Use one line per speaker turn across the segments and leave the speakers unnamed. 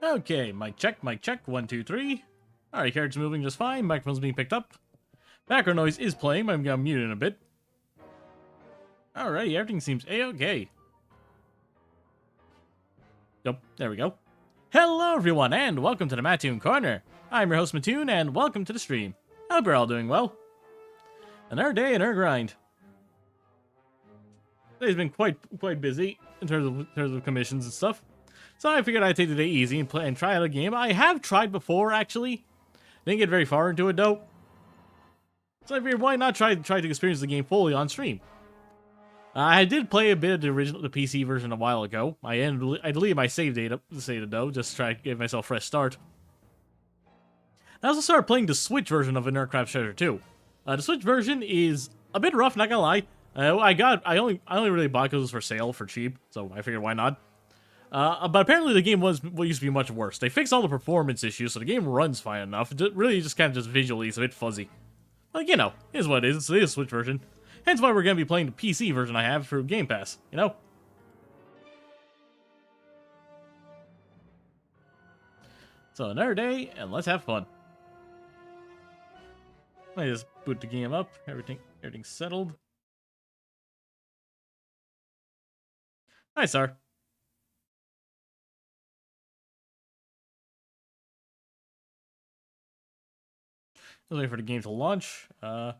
Okay, mic check, 1, 2, 3. Alright, character's moving just fine, microphone's being picked up. Background noise is playing, but I'm gonna mute it in a bit. Alright, everything seems a-okay. Yep, there we go. Hello everyone, and welcome to the Mattoon Corner. I'm your host Mattoon, and welcome to the stream. I hope you're all doing well. Another day, another grind. Today's been quite busy in terms of commissions and stuff. So I figured I'd take the day easy and play and try out a game. I have tried before, actually. Didn't get very far into it, though. So I figured, why not try to experience the game fully on stream? I did play a bit of the PC version a while ago. I deleted my save data, though, just to try to give myself a fresh start. I also started playing the Switch version of Aircraft Treasure 2. The Switch version is a bit rough, not gonna lie. I only really bought it because it was for sale for cheap, so I figured why not. But apparently the game used to be much worse. They fixed all the performance issues, so the game runs fine enough. It really just kind of visually is a bit fuzzy. Like, you know, it is what it is. It is a Switch version. Hence why we're going to be playing the PC version I have through Game Pass, you know? So another day, and let's have fun. Let me just boot the game up. Everything's settled. Hi, sir. Just waiting for the game to launch. Trying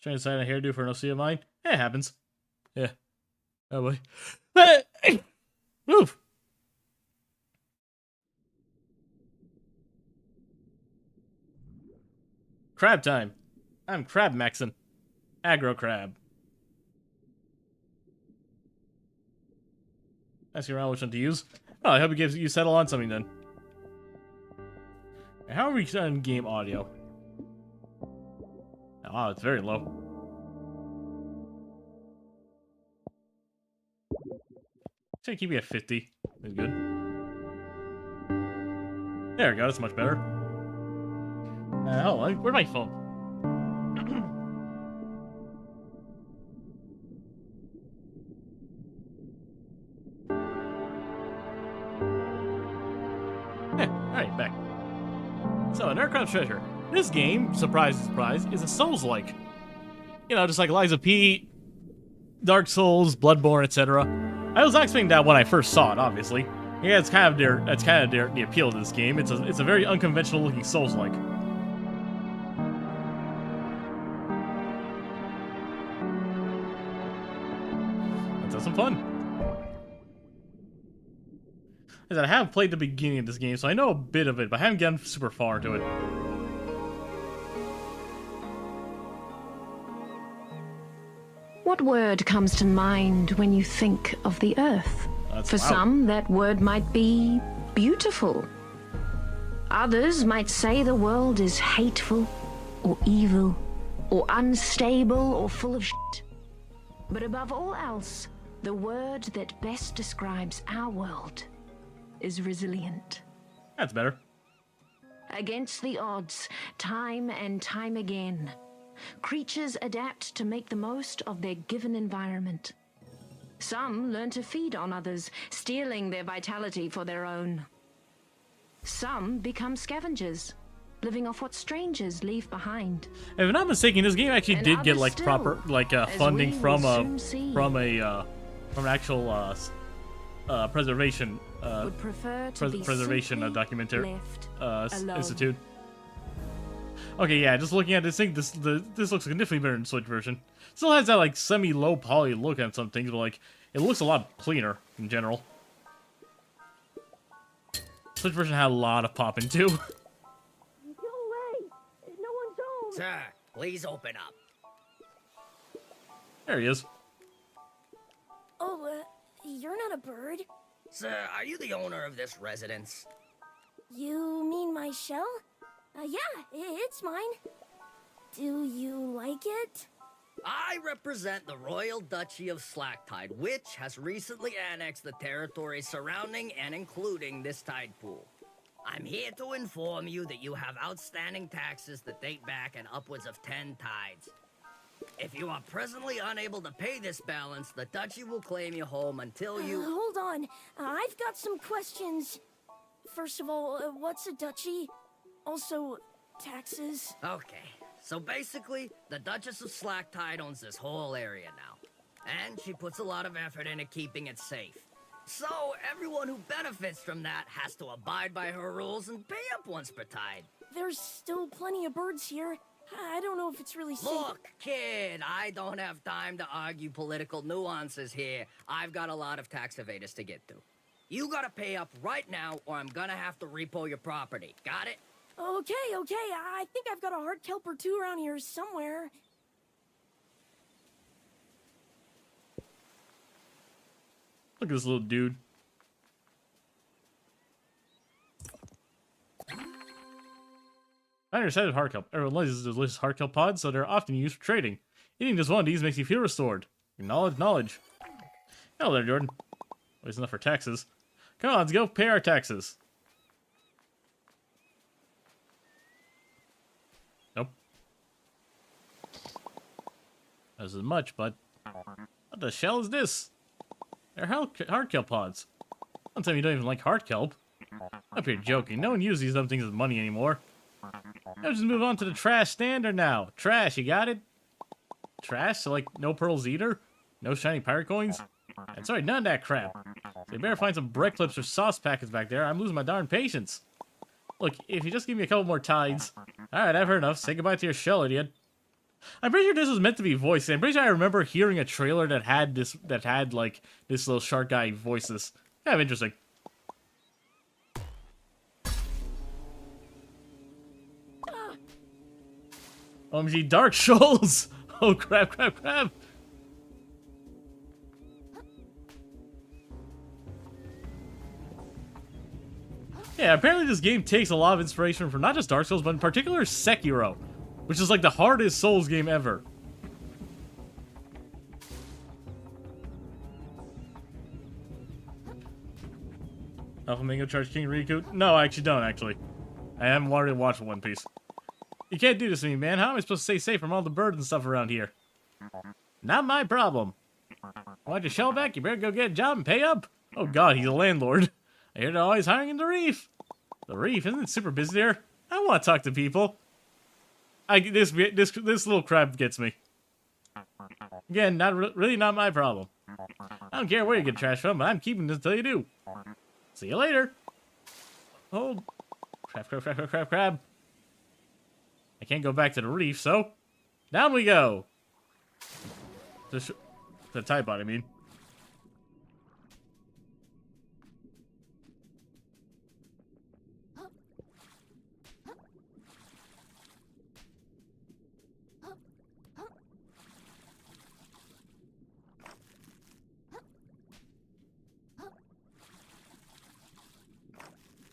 to decide a hairdo for an OC of mine. It happens. Yeah. Oh boy. Move! Crab time. I'm Crab Maxon. Aggro Crab. Asking around which one to use. Oh, I hope you settle on something then. How are we on game audio? Oh, it's very low. Should keep it at 50. That's good. There we go. That's much better. Hold on. Where's my phone? Alright, back. So, an Aircraft Treasure. This game, surprise, surprise, is a Souls-like. You know, just like Lies of P, Dark Souls, Bloodborne, etc. I was expecting that when I first saw it, obviously. Yeah, that's kind of the appeal of this game. It's a very unconventional looking Souls-like. Let's have some fun. I haven't played the beginning of this game, so I know a bit of it, but I haven't gotten super far into it.
What word comes to mind when you think of the Earth? For some, that word might be beautiful. Others might say the world is hateful, or evil, or unstable, or full of shit. But above all else, the word that best describes our world is resilient.
That's better.
Against the odds, time and time again, creatures adapt to make the most of their given environment. Some learn to feed on others, stealing their vitality for their own. Some become scavengers, living off what strangers leave behind.
If I'm not mistaken, this game actually did get like proper funding from an actual preservation documentary institute. Okay, yeah, just looking at this thing, this looks significantly better than the Switch version. Still has that like semi-low poly look at some things, but like it looks a lot cleaner in general. Switch version had a lot of popping too.
Go away! No one's home!
Sir, please open up.
There he is.
Oh, you're not a bird.
Sir, are you the owner of this residence?
You mean my shell? Yeah, it's mine. Do you like it?
I represent the Royal Duchy of Slacktide, which has recently annexed the territory surrounding and including this tide pool. I'm here to inform you that you have outstanding taxes that date back in upwards of 10 tides. If you are presently unable to pay this balance, the duchy will claim you home until you...
Hold on. I've got some questions. First of all, what's a duchy? Also, taxes.
Okay, so basically, the Duchess of Slacktide owns this whole area now. And she puts a lot of effort into keeping it safe. So, everyone who benefits from that has to abide by her rules and pay up once per tide.
There's still plenty of birds here. I don't know if it's really safe.
Look, kid, I don't have time to argue political nuances here. I've got a lot of tax evaders to get through. You gotta pay up right now, or I'm gonna have to repo your property. Got it?
Okay. I think I've got a hard kelp or two around here somewhere.
Look at this little dude. I understand hard kelp. Everyone loves these delicious hard kelp pods, so they're often used for trading. Eating just one of these makes you feel restored. Knowledge. Hello there, Jordan. Always enough for taxes. Come on, let's go pay our taxes. Nope. That isn't much, but... What the shell is this? They're hard kelp pods. Don't tell me you don't even like hard kelp. Up here joking. No one uses these dumb things as money anymore. Now just move on to the trash standard now. Trash, you got it? Trash? So like no pearls either? No shiny pirate coins? And sorry, none of that crap. So you better find some bread clips or sauce packets back there. I'm losing my darn patience. Look, if you just give me a couple more tides. Alright, I've heard enough. Say goodbye to your shell, idiot. I'm pretty sure this was meant to be voiced. I'm pretty sure I remember hearing a trailer that had this little shark guy voices. Kind of interesting. OMG, Dark Shoals! Oh crap. Yeah, apparently this game takes a lot of inspiration from not just Dark Souls, but in particular Sekiro, which is like the hardest Souls game ever. Alpha Mango Charge King Riku? No, I actually don't, actually. I haven't already watched One Piece. You can't do this to me, man. How am I supposed to stay safe from all the birds and stuff around here? Not my problem. Want your shell back? You better go get a job and pay up. Oh god, he's a landlord. I hear they're always hiring in the reef. The reef? Isn't it super busy there? I want to talk to people. This little crab gets me. Again, really not my problem. I don't care where you get trash from, but I'm keeping this until you do. See you later. Oh, crab. I can't go back to the reef, so down we go. The Tide Pod, I mean.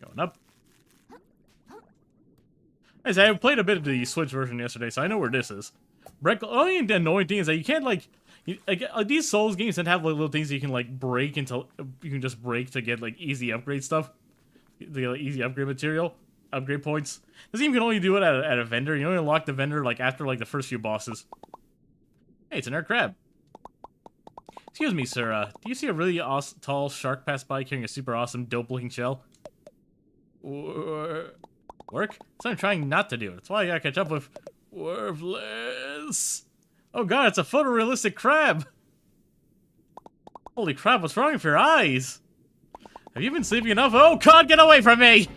Going up. I played a bit of the Switch version yesterday, so I know where this is. Only annoying thing is that you can't, like these Souls games tend to have like, little things you can, like, break until you can just break to get, like, easy upgrade stuff. The easy upgrade material. Upgrade points. This game can only do it at a vendor. You only unlock the vendor, like, after, like, the first few bosses. Hey, it's an air crab. Excuse me, sir, do you see a really tall shark pass by carrying a super awesome, dope-looking shell? Work? So I'm trying not to do it. That's why I gotta catch up with Worthless. Oh god, it's a photorealistic crab! Holy crap, what's wrong with your eyes? Have you been sleeping enough? Oh god, get away from me!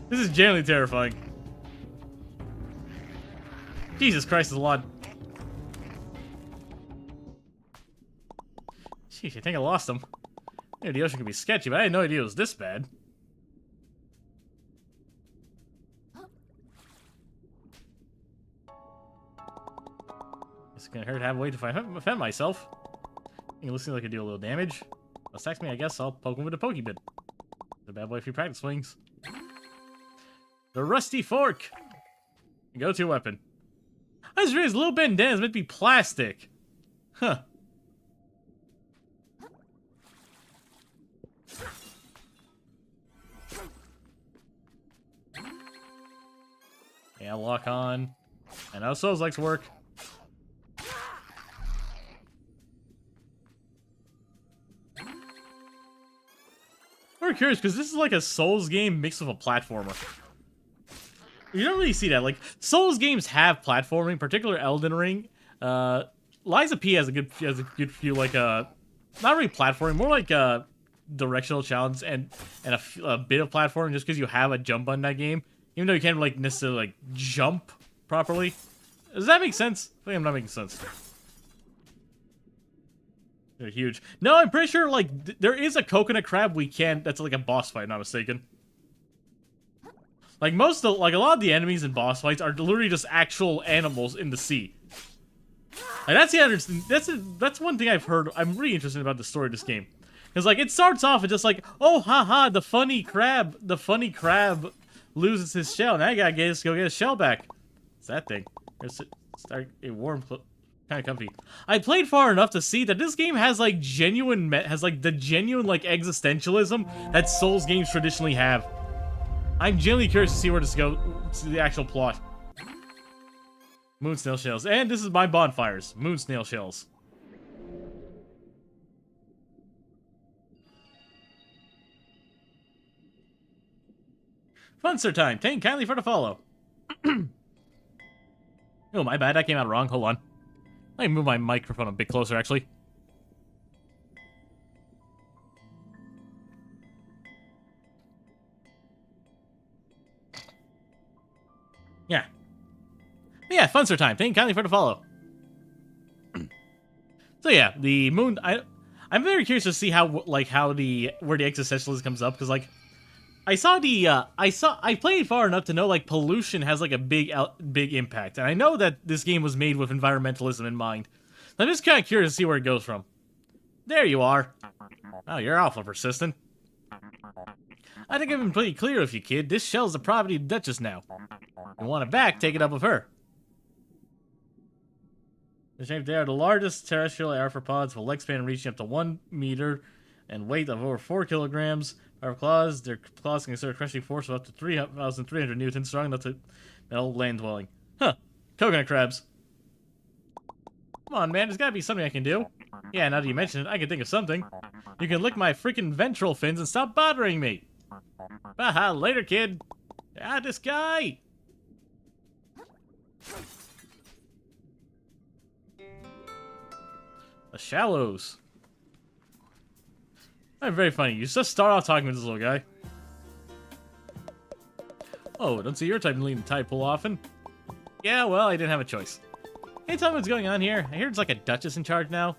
This is genuinely terrifying. Jesus Christ, is a lot. Jeez, I think I lost him. I knew the ocean could be sketchy, but I had no idea it was this bad. It's gonna hurt to have a way to defend myself. It looks like I could do a little damage. Attacks me, I guess I'll poke him with a pokebit. The bad boy a few practice swings. The Rusty Fork! Go-to weapon. I just realized little bandana is meant to be plastic. Huh. Yeah, lock on. I know Souls likes work. I'm curious, because this is like a Souls game mixed with a platformer. You don't really see that. Like, Souls games have platforming, particularly Elden Ring. Liza P has a good few, like, not really platforming, more like, directional challenge and a bit of platforming just because you have a jump on that game. Even though you can't, like, necessarily, like, jump properly. Does that make sense? I think I'm not making sense. They're huge. No, I'm pretty sure, like, there is a coconut crab that's like a boss fight, not mistaken. Like, a lot of the enemies in boss fights are literally just actual animals in the sea. And that's one thing I've heard. I'm really interested about the story of this game. Because, like, it starts off with just like, oh, haha, the funny crab loses his shell. Now I gotta go get his shell back. What's that thing? Start a warm, kind of comfy. I played far enough to see that this game has, like, the genuine, like, existentialism that Souls games traditionally have. I'm genuinely curious to see where this goes, to the actual plot. Moon snail shells. And this is my bonfires. Moon snail shells. Funster time. Thank kindly for the follow. Oh, my bad. That came out wrong. Hold on. Let me move my microphone a bit closer, actually. Yeah. Yeah, Funster time. Thank you kindly for the follow. So yeah, the moon. I'm very curious to see where the existentialism comes up, because like I played far enough to know like pollution has like a big impact, and I know that this game was made with environmentalism in mind. I'm just kind of curious to see where it goes from. There you are. Oh, you're awful persistent. I think I've been pretty clear with you, kid. This shell's the property of the Duchess now. You want it back, take it up with her. They are the largest terrestrial arthropods with a leg span reaching up to 1 meter and weight of over 4 kilograms. Their claws can exert a crushing force of up to 3,300 newtons, strong enough to melt land dwelling. Huh. Coconut crabs. Come on, man. There's gotta be something I can do. Yeah, now that you mention it, I can think of something. You can lick my freaking ventral fins and stop bothering me. Haha, later, kid. Ah, this guy. The shallows. I'm very funny. You just start off talking with this little guy. Oh, don't see your type in leading the tide pool often. Yeah, well, I didn't have a choice. Hey, tell me what's going on here. I hear it's like a duchess in charge now.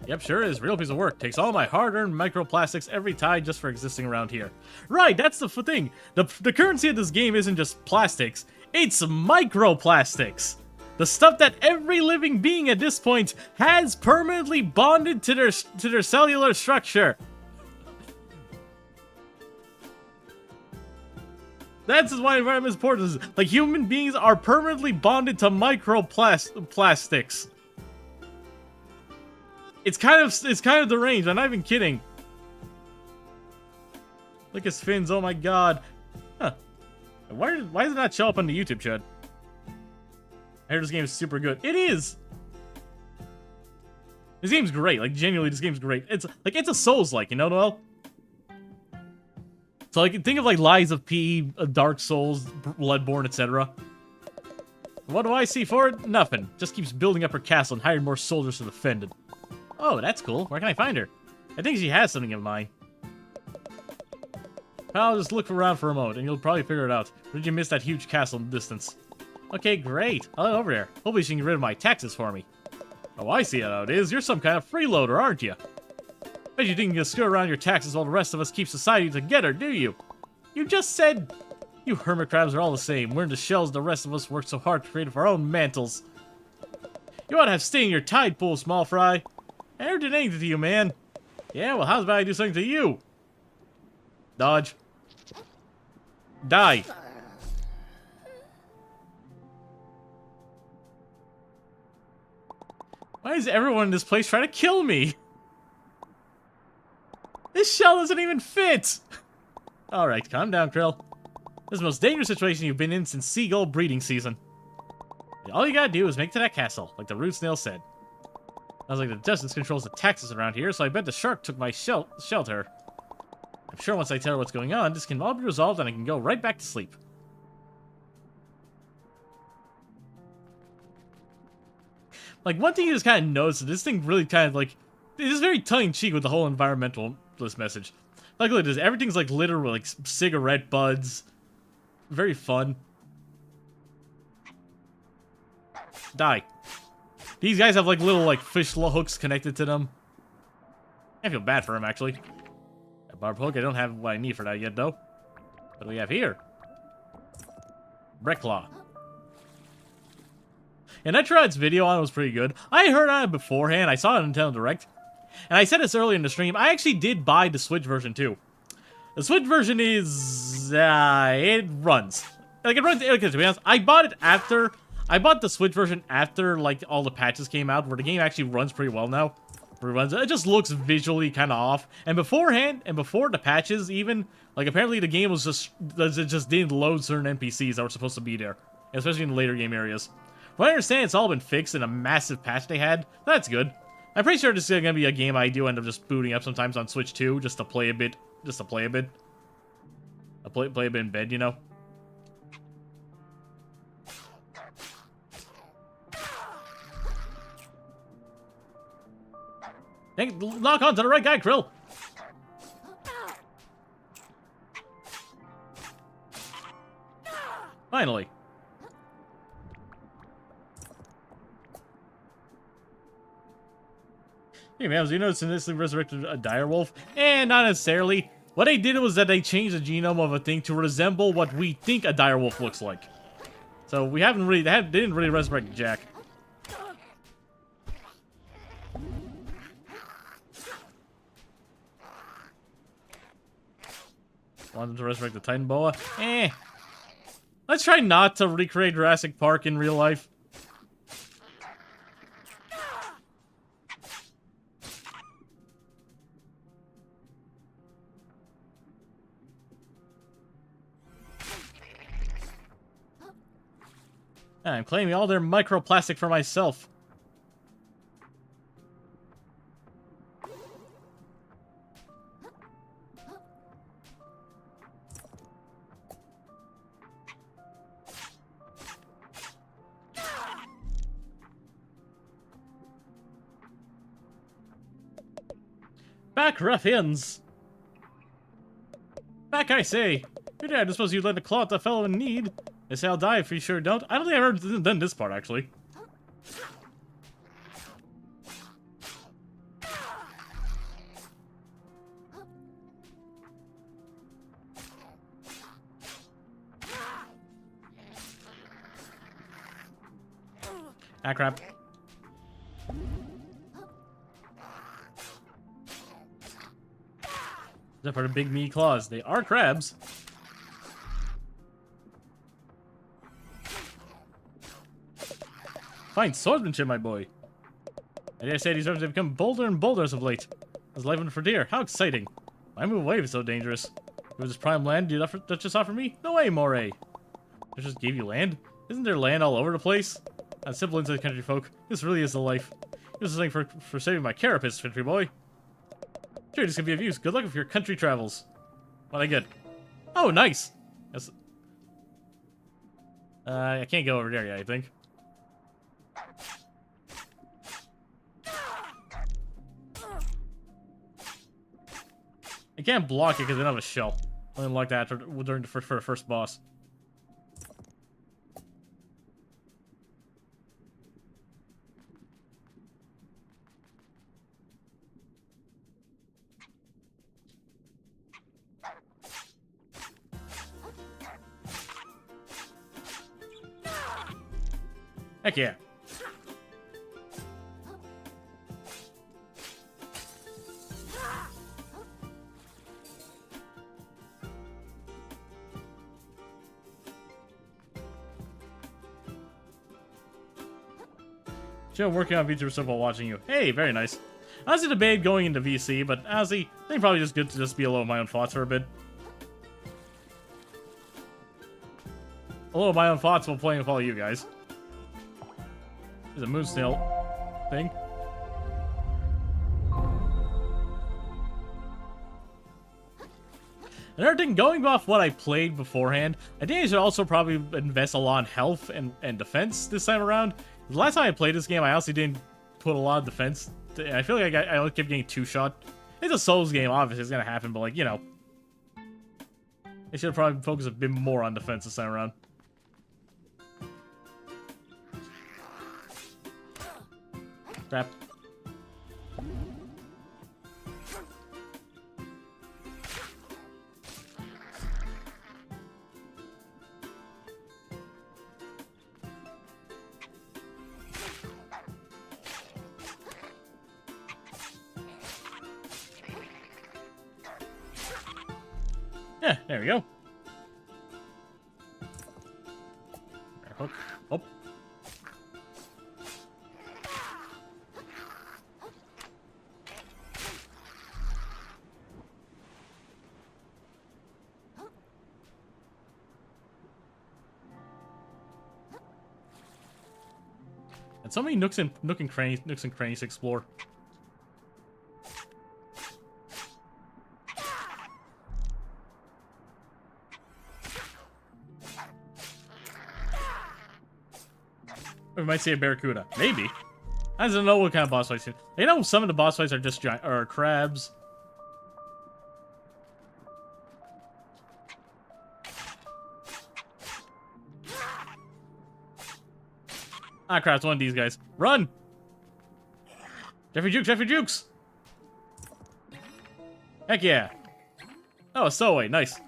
Yep, sure is. Real piece of work. Takes all my hard-earned microplastics every tide just for existing around here. Right, that's the thing. The currency of this game isn't just plastics. It's microplastics. The stuff that every living being at this point has permanently bonded to their cellular structure. That's why environment is important. Like, human beings are permanently bonded to microplastics. It's kind of deranged. I'm not even kidding. Look at his fins. Oh my god. Huh. Why does it not show up on the YouTube chat? I heard this game is super good. It is! This game's great. Like, genuinely, this game's great. It's a Souls-like, you know, Noel? So, like, think of, like, Lies of P, Dark Souls, Bloodborne, etc. What do I see for it? Nothing. Just keeps building up her castle and hiring more soldiers to defend it. Oh, that's cool. Where can I find her? I think she has something in mind. I'll just look around for a moment, and you'll probably figure it out. Or did you miss that huge castle in the distance? Okay, great. I'll head over there. Hopefully she can get rid of my taxes for me. Oh, I see how it is. You're some kind of freeloader, aren't you? Bet you think you can screw around your taxes while the rest of us keep society together, do you? You just said... You hermit crabs are all the same. We're in the shells the rest of us work so hard to create for our own mantles. You ought to have stay in your tide pool, small fry. I never did anything to you, man. Yeah, well, how's about I do something to you? Dodge. Die. Why is everyone in this place trying to kill me? This shell doesn't even fit! Alright, calm down, Krill. This is the most dangerous situation you've been in since seagull breeding season. All you gotta do is make it to that castle, like the root snail said. Sounds like the Justice controls the taxes around here, so I bet the shark took my shelter. I'm sure once I tell her what's going on, this can all be resolved and I can go right back to sleep. Like, one thing you just kind of notice is this thing really kind of, like, it is very tongue-in-cheek with the whole environmentalist message. Like, look at this. Everything's, like, littered with, like, cigarette butts. Very fun. Die. These guys have, like, little, like, fish hooks connected to them. I feel bad for him, actually. A barb hook, I don't have what I need for that yet, though. What do we have here? Breklaw. And I tried its video on it, was pretty good. I heard on it beforehand, I saw it on Nintendo Direct. And I said this earlier in the stream, I actually did buy the Switch version too. The Switch version is, it runs. Like, it runs, okay, to be honest, I bought the Switch version after, like, all the patches came out, where the game actually runs pretty well now. It just looks visually kind of off. And beforehand, and before the patches even, like, apparently the game was it just didn't load certain NPCs that were supposed to be there. Especially in the later game areas. From what I understand, it's all been fixed in a massive patch they had. That's good. I'm pretty sure this is gonna be a game I do end up just booting up sometimes on Switch 2, just to play a bit. Play a bit in bed, you know? Lock on to the right guy, Krill! Finally. Hey man, you noticing this resurrected a direwolf? And not necessarily. What they did was that they changed the genome of a thing to resemble what we think a direwolf looks like. So we haven't really, they didn't really resurrect Jack. Wanted to resurrect the Titan Boa? Let's try not to recreate Jurassic Park in real life. I'm claiming all their microplastic for myself. Back, ruffians! Back, I say! Your dad was supposed to lend a claw to a fellow in need. They say I'll die if you sure don't. I don't think I've ever done this part, actually. Ah, crap. Except for the big meaty claws. They are crabs. Fine swordsmanship, my boy. I dare say these rivers have become bolder and bolder as of late. As life on the frontier. How exciting. Why move away if it's so dangerous? Was this prime land you just offer me? No way, Moray. I just gave you land? Isn't there land all over the place? Not simple inside country folk. This really is the life. This is something for saving my carapace, country boy. Sure, this could be of use. Good luck with your country travels. What I get? Oh, nice. That's... I can't go over there yet, I think. I can't block it because I don't have a shell. I didn't like that during for the first boss. Heck yeah. Joe working on VTuber stuff while watching you. Hey, very nice. I honestly debated going into VC, but honestly, I think probably just good to just be alone with my own thoughts for a bit. a little of my own thoughts while playing with all you guys. There's a moon snail thing. Another thing, going off what I played beforehand, I think I should also probably invest a lot in health and defense this time around. The last time I played this game, I honestly didn't put a lot of defense. I feel like I only kept getting 2-shot. It's a Souls game, obviously it's gonna happen, but like, you know. I should probably focus a bit more on defense this time around. Crap. Yeah, there we go. Hook. Oh. And so many nooks and crannies to explore. We might see a barracuda. Maybe. I don't know what kind of boss fights. You know, some of the boss fights are just giant or crabs. Ah, crap! It's one of these guys. Run! Jeffrey Jukes! Jeffrey Jukes! Heck yeah! Oh, a stowaway. Nice.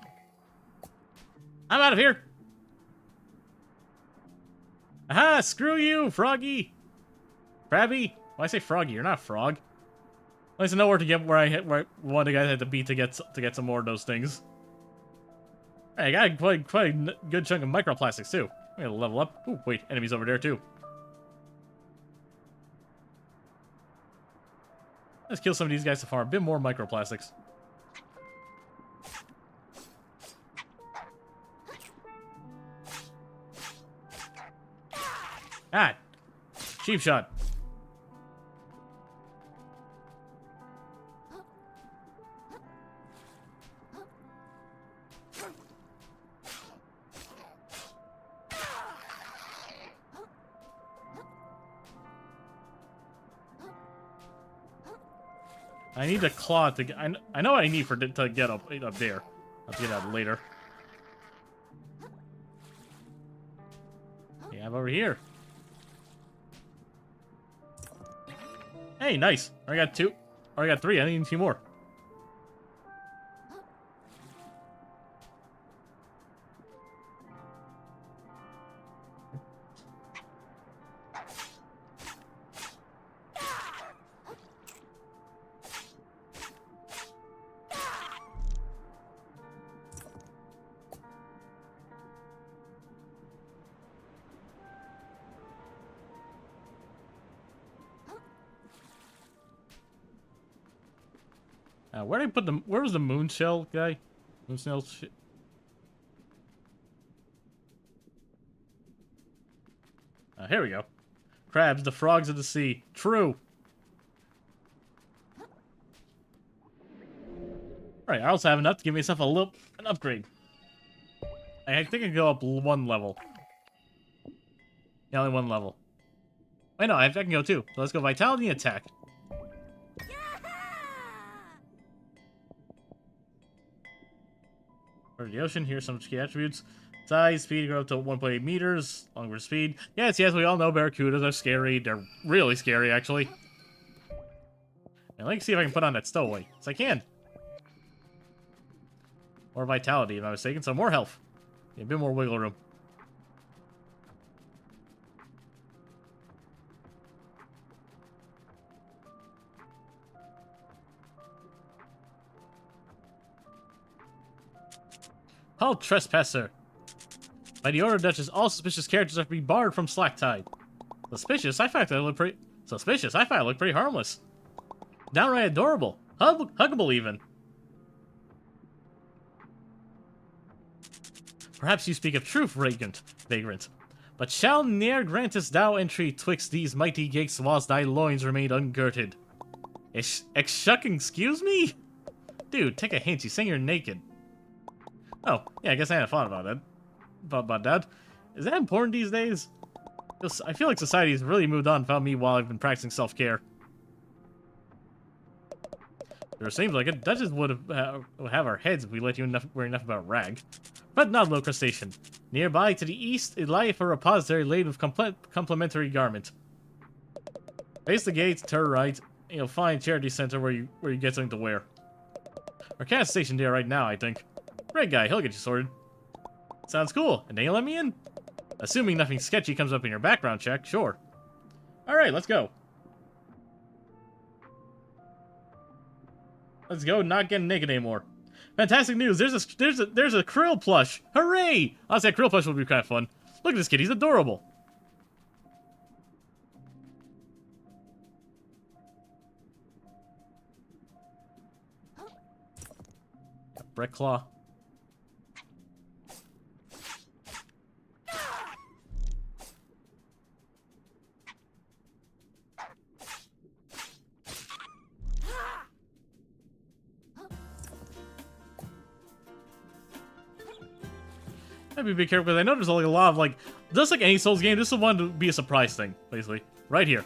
I'm out of here. Aha! Screw you, Froggy! Krabby? Why I say Froggy? You're not a frog. At least I know where to get where one of the guys had to beat to get some more of those things. Hey, I got quite a good chunk of microplastics too. I'm gonna level up. Ooh, wait, enemies over there too. Let's kill some of these guys to farm a bit more microplastics. Ah! Cheap shot. I need a claw to get. I know what I need to get up there. I'll get that later. We have over here. Hey, nice. I got 2. Or I got 3. I need 2 more. Where did I put the? Where was the moon shell guy? Moon snail shit. Here we go. Crabs, the frogs of the sea. True. Alright, I also have enough to give myself an upgrade. I think I can go up 1 level. Yeah, only 1 level. Wait, no, I can go 2. So let's go Vitality and Attack. For the ocean, here's some key attributes. Size, speed, go up to 1.8 meters. Longer speed. Yes, we all know barracudas are scary. They're really scary, actually. And let me see if I can put on that stowaway. Yes, I can. More vitality, if I'm not mistaken. So more health. Yeah, a bit more wiggle room. Halt, trespasser! By the order of Duchess, all suspicious characters are to be barred from Slacktide. Suspicious? I thought I looked pretty... Suspicious? I thought I looked pretty harmless. Downright adorable. Huggable, even. Perhaps you speak of truth, vagrant. But shall ne'er grantest thou entry twixt these mighty gates whilst thy loins remain ungirded? Excuse me? Dude, take a hint, you saying you're naked. Oh, yeah, I guess I hadn't thought about that. About that. Is that important these days? I feel like society's really moved on without me while I've been practicing self-care. Sure seems like it. Duchess would have our heads if we let you worry enough about rag. But not low crustacean. Nearby to the east, it lieth a repository laden with complementary garment. Face the gates, turn right, and you'll find charity center where you get something to wear. Our cat stationed there right now, I think. Red guy, he'll get you sorted. Sounds cool. And then you'll let me in? Assuming nothing sketchy comes up in your background check, sure. Alright, let's go. Let's go, not getting naked anymore. Fantastic news, there's a krill plush! Hooray! Honestly, that krill plush would be kind of fun. Look at this kid, he's adorable. Brett Claw. I'd be big careful because I know there's like a lot of like, just like any Souls game, this is one to be a surprise thing, basically. Right here.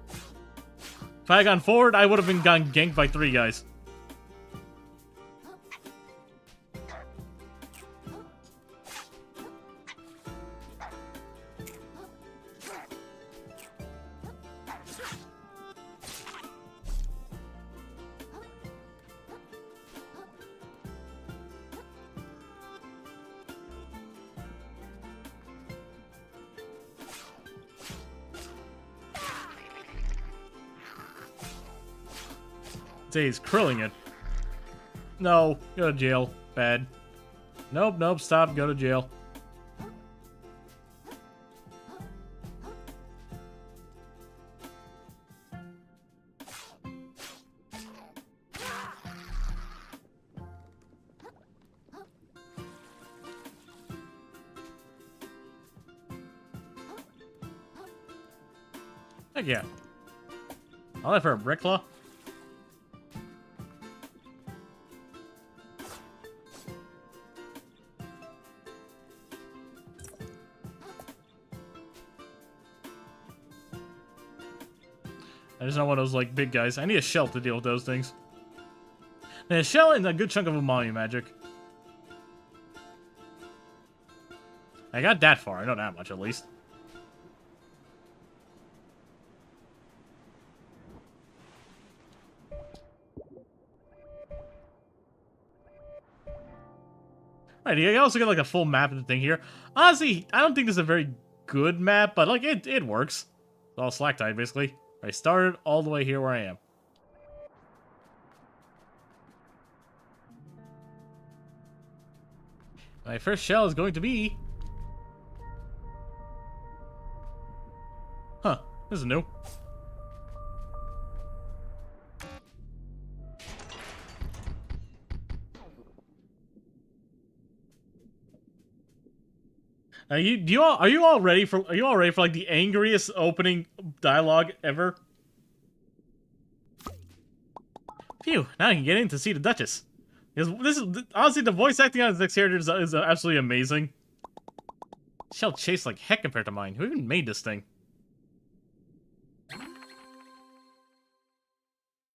If I had gone forward, I would have been gone ganked by 3 guys. He's krilling it. No, go to jail. Bad. Nope, stop, go to jail. Heck yeah. I'll have for a brick claw. I just not one of those, like, big guys. I need a shell to deal with those things. And a shell and a good chunk of umami magic. I got that far. I know that much, at least. Alright, you also get, like, a full map of the thing here. Honestly, I don't think this is a very good map, but, like, it works. It's all slack tide, basically. I started all the way here where I am. My first shell is going to be... Huh, this is new. Are you all ready for like the angriest opening dialogue ever? Phew, now I can get in to see the Duchess. This is honestly, the voice acting on this next character is absolutely amazing. Shell chased like heck compared to mine. Who even made this thing?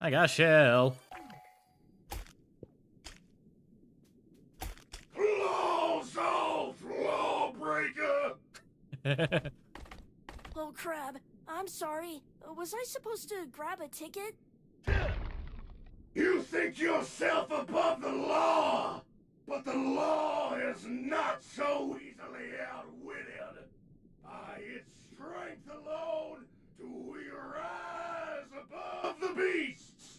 I got Shell.
Oh crap, I'm sorry. Was I supposed to grab a ticket?
You think yourself above the law, but the law is not so easily outwitted. By its strength alone do we rise above the beasts.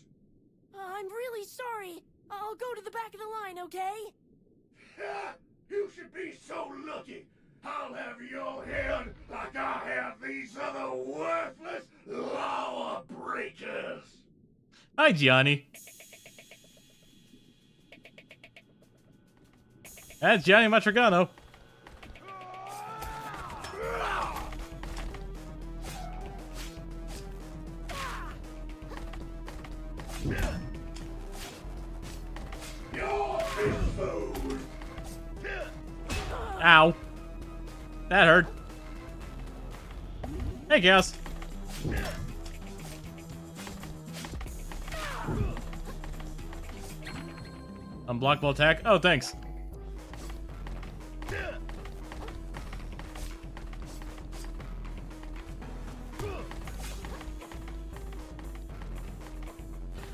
I'm really sorry. I'll go to the back of the line, okay?
You should be so lucky. I'll have your head like I have these other worthless law breakers.
Hi, Gianni. That's Gianni Matrigano. Ow. That hurt. Hey, Chaos. Unblockable attack. Oh, thanks.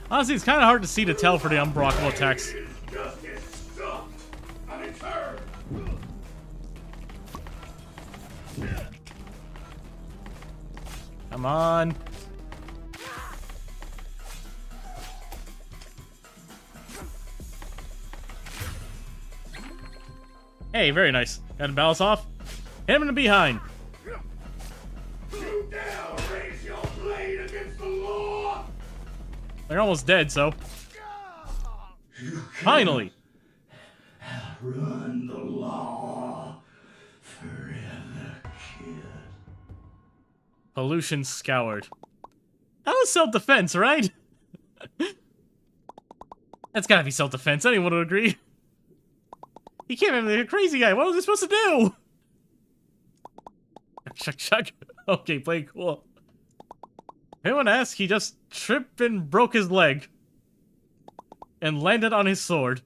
Honestly, it's kind of hard to see to tell for the unblockable attacks. Come on. Hey, very nice. Got to balance off. Hit him in the behind.
You dare raise your blade against the law?
They're almost dead, so. Finally.
Run the law forever, kid.
Pollution scoured. That was self-defense, right? That's gotta be self-defense. Anyone would agree. He came in like a crazy guy. What was he supposed to do? Chuck. Okay, play cool. If anyone asks, he just tripped and broke his leg. And landed on his sword.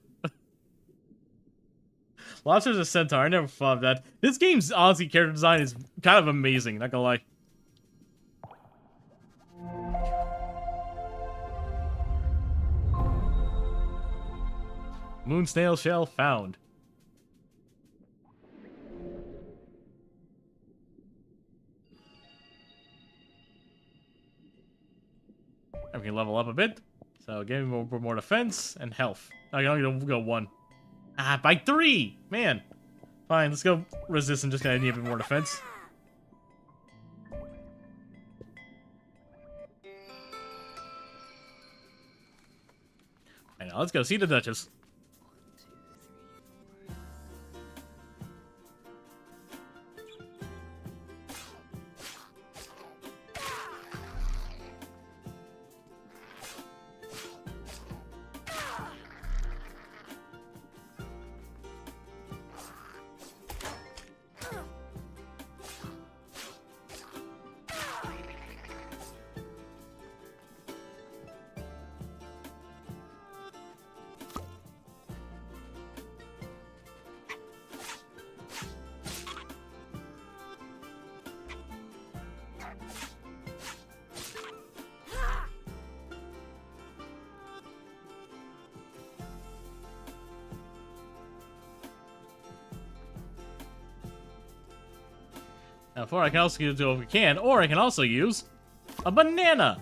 Lobster's a centaur. I never thought of that. This game's honestly character design is kind of amazing, not gonna lie. Moon snail shell found. We can level up a bit. So give me more defense and health. I can only go 1. Ah, by 3! Man. Fine, let's go resistant just because I need a bit more defense. Alright, now let's go see the Duchess. Now, I can also use it if we can, or I can also use a banana.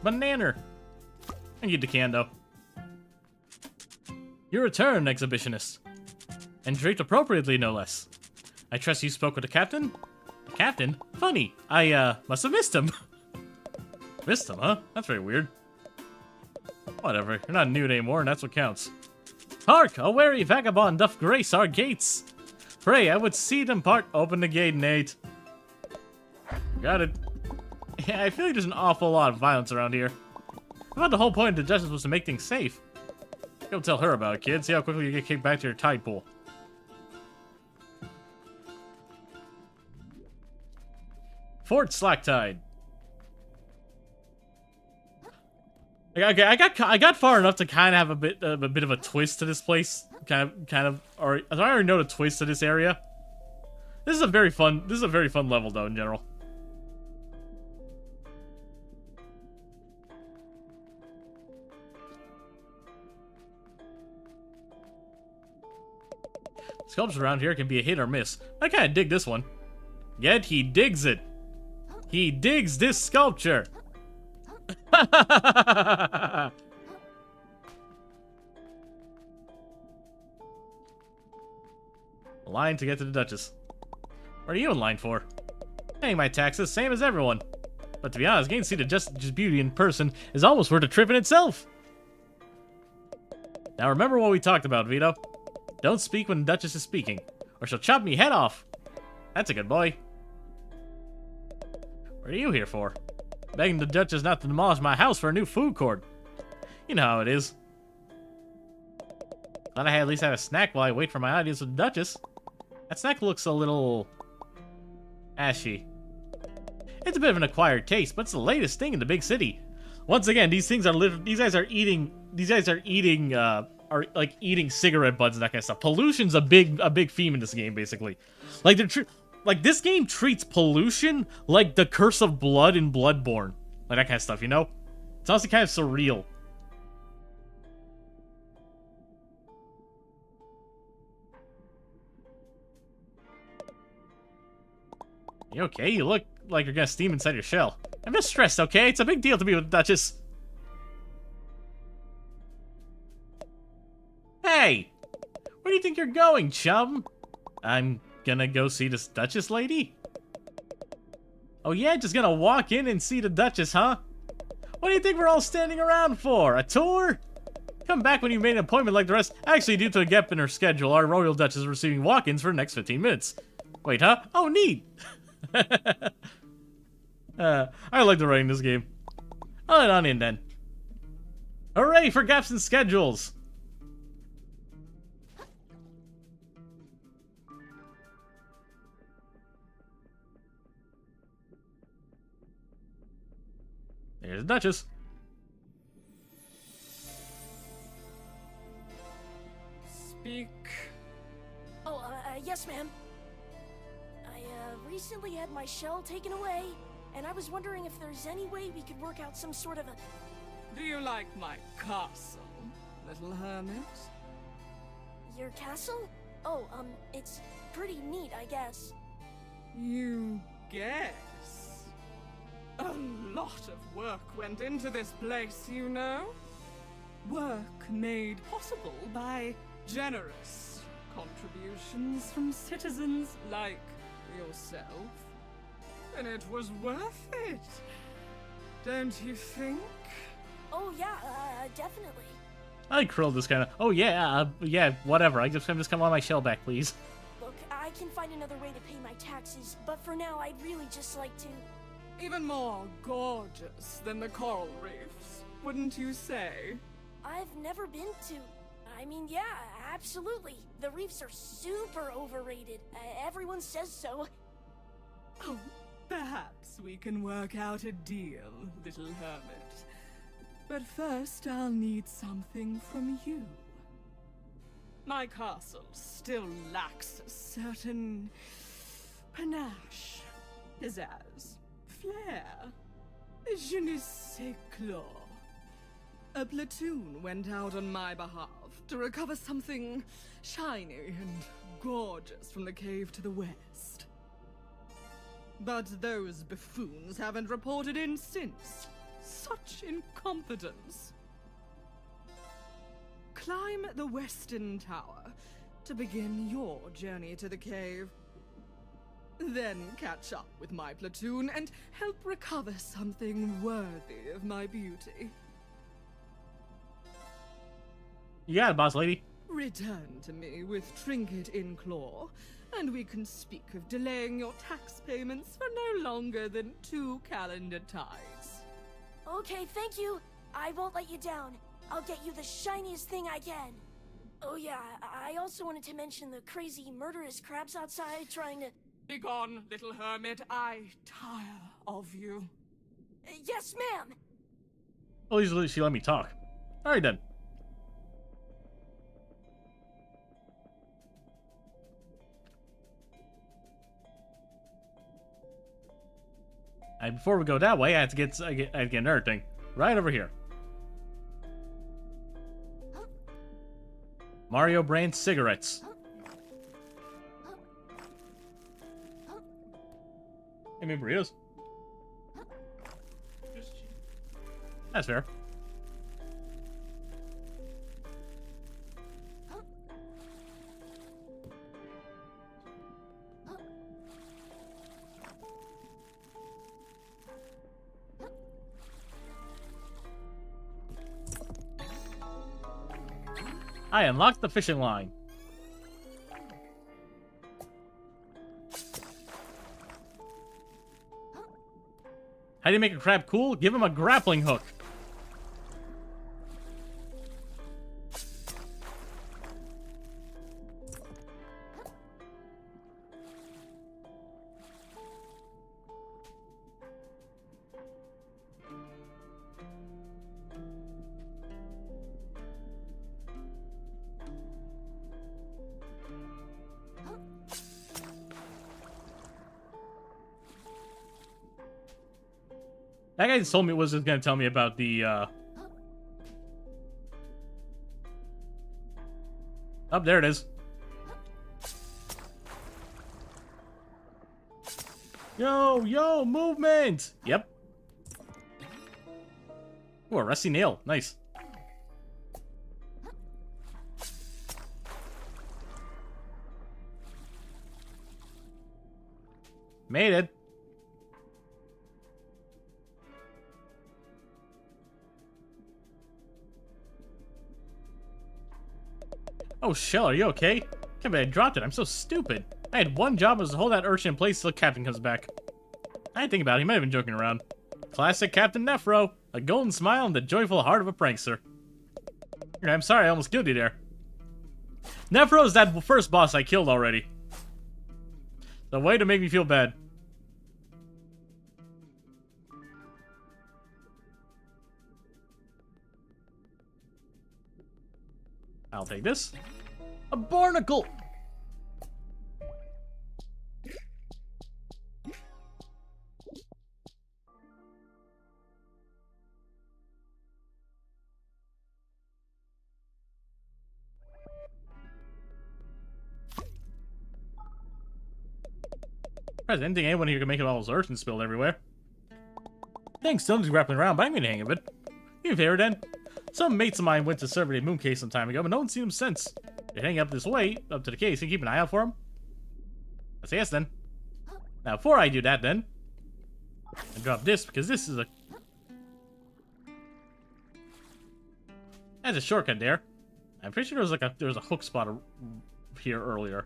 Banana. I need the can, though. Your return, exhibitionist. And draped appropriately, no less. I trust you spoke with the captain? The captain? Funny. I, must have missed him. Missed him, huh? That's very weird. Whatever. You're not nude anymore, and that's what counts. Hark! A wary vagabond doth grace our gates. Pray, I would see them part. Open the gate, Nate. Got it. Yeah, I feel like there's an awful lot of violence around here. I thought the whole point of the justice was to make things safe. Go tell her about it, kid. See how quickly you get kicked back to your tide pool. Fort Slacktide. Okay, I got far enough to kind of have a bit of a twist to this place. Kind of, or I already know the twist to this area. This is a very fun level though in general. Sculptures around here can be a hit or miss. I kind of dig this one. Yet he digs it. He digs this sculpture. Line to get to the Duchess. What are you in line for? Paying my taxes, same as everyone. But to be honest, getting to see the Justice's beauty in person is almost worth a trip in itself. Now remember what we talked about, Vito. Don't speak when the Duchess is speaking, or she'll chop me head off. That's a good boy. What are you here for? Begging the Duchess not to demolish my house for a new food court. You know how it is. Thought I at least have a snack while I wait for my audience with the Duchess. That snack looks a little ashy. It's a bit of an acquired taste, but it's the latest thing in the big city. Once again, these things are these guys are eating eating cigarette butts and that kind of stuff. Pollution's a big theme in this game, basically. Like this game treats pollution like the curse of blood in Bloodborne, like that kind of stuff. You know, it's honestly kind of surreal. You okay? You look like you're gonna steam inside your shell. I'm just stressed, okay? It's a big deal to be with the Duchess. Hey! Where do you think you're going, chum? I'm gonna go see this Duchess lady? Oh yeah, just gonna walk in and see the Duchess, huh? What do you think we're all standing around for? A tour? Come back when you've made an appointment like the rest. Actually, due to a gap in her schedule, our Royal Duchess is receiving walk-ins for the next 15 minutes. Wait, huh? Oh, neat! I like the writing in this game. I'll let on in then. Hooray for gaps in schedules! There's the Duchess.
Speak. Oh, yes, ma'am. I recently had my shell taken away, and I was wondering if there's any way we could work out some sort of a...
Do you like my castle, little hermit?
Your castle? Oh, it's pretty neat, I guess.
You guess? A lot of work went into this place, you know? Work made possible by generous contributions from citizens like yourself. And it was worth it, don't you think?
Oh, yeah, definitely.
I curled this kind of. Oh yeah, yeah, whatever. I'm just gonna want my shell back, please.
Look, I can find another way to pay my taxes, but for now, I'd really just like to...
Even more gorgeous than the coral reefs, wouldn't you say?
I've never been to... I mean, yeah, absolutely. The reefs are super overrated. Everyone says so.
Oh, perhaps we can work out a deal, little hermit. But first, I'll need something from you. My castle still lacks a certain panache, pizzazz, flair, je ne sais quoi. A platoon went out on my behalf to recover something shiny and gorgeous from the cave to the west. But those buffoons haven't reported in since. Such incompetence. Climb the western tower to begin your journey to the cave. Then catch up with my platoon and help recover something worthy of my beauty.
You got it, boss lady.
Return to me with trinket in claw, and we can speak of delaying your tax payments for no longer than 2 calendar tides.
Okay, thank you. I won't let you down. I'll get you the shiniest thing I can. Oh yeah, I also wanted to mention the crazy murderous crabs outside trying to...
Begone, little hermit. I tire of you.
Yes, ma'am!
At least she let me talk. Alright then. And before we go that way, I have to get another thing. Right over here. Mario brand cigarettes. Hey, me burritos. That's fair. I unlocked the fishing line. How do you make a crab cool? Give him a grappling hook. That guy just told me was just gonna tell me about the, Oh, there it is. Yo, movement! Yep. Ooh, a rusty nail. Nice. Made it. Oh, Shell, are you okay? Can't believe I dropped it. I'm so stupid. I had one job was to hold that urchin in place till Captain comes back. I didn't think about it. He might have been joking around. Classic Captain Nephro. A golden smile and the joyful heart of a prankster. I'm sorry, I almost killed you there. Nephro is that first boss I killed already. The way to make me feel bad. I'll take this. A barnacle! I didn't think anyone here could make it all those urchins spilled everywhere. Thanks, still just grappling around, but I'm gonna hang a bit. You favor then? Some mates of mine went to survey the moon case some time ago, but no one's seen him since. You're hanging up this way, up to the case, and keep an eye out for him? Let's say yes then. Now, before I do that then, I drop this, because this is a... That's a shortcut there. I'm pretty sure there was a hook spot here earlier.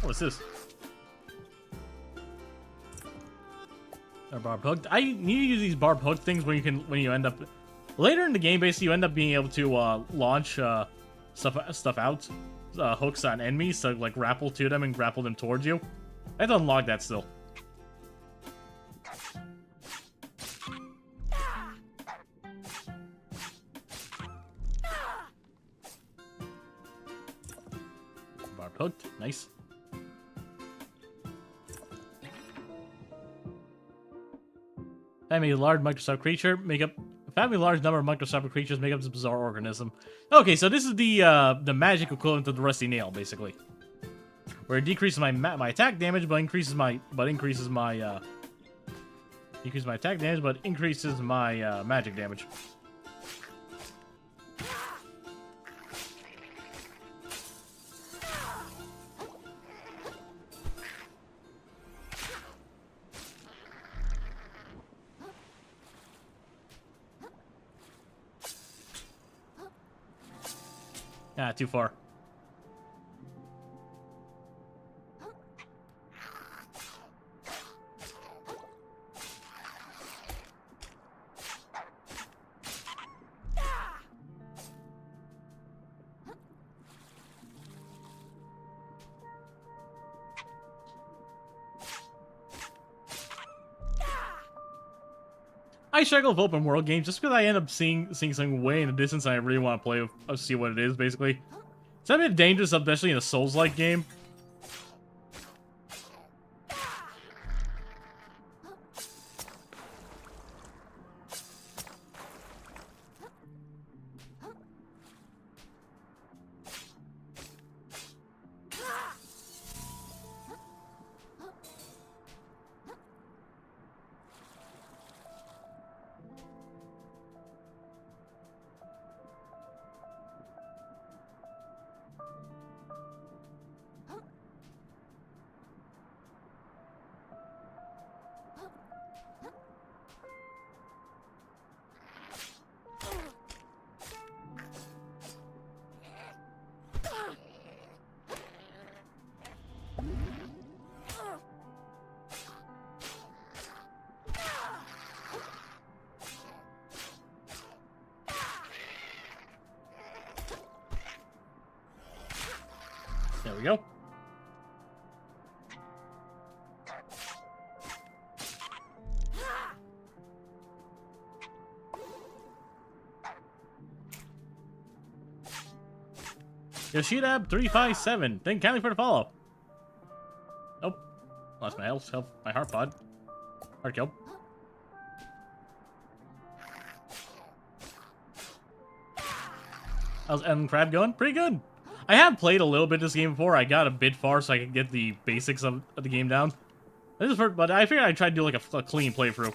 What's this? A barb hook. I need to use these barb hook things when you end up later in the game. Basically, you end up being able to launch stuff out, hooks on enemies to like grapple to them and grapple them towards you. I have to unlock that still. Barb hooked. Nice. Family large microscopic creature make up. Family large number of microscopic creatures make up this bizarre organism. Okay, so this is the magic equivalent of the rusty nail, basically, where it decreases my attack damage, but increases my attack damage, but increases my magic damage. Ah, too far. I struggle with open world games just because I end up seeing something way in the distance and I really want to play, see what it is, basically. It's a bit dangerous, especially in a soulslike game. There we go. Yoshidab357. Thank you kindly for the follow. Nope. Lost my health, my heart pod. Hard kill. How's End Crab going? Pretty good. I have played a little bit this game before. I got a bit far so I could get the basics of the game down. But I figured I'd try to do like a clean playthrough.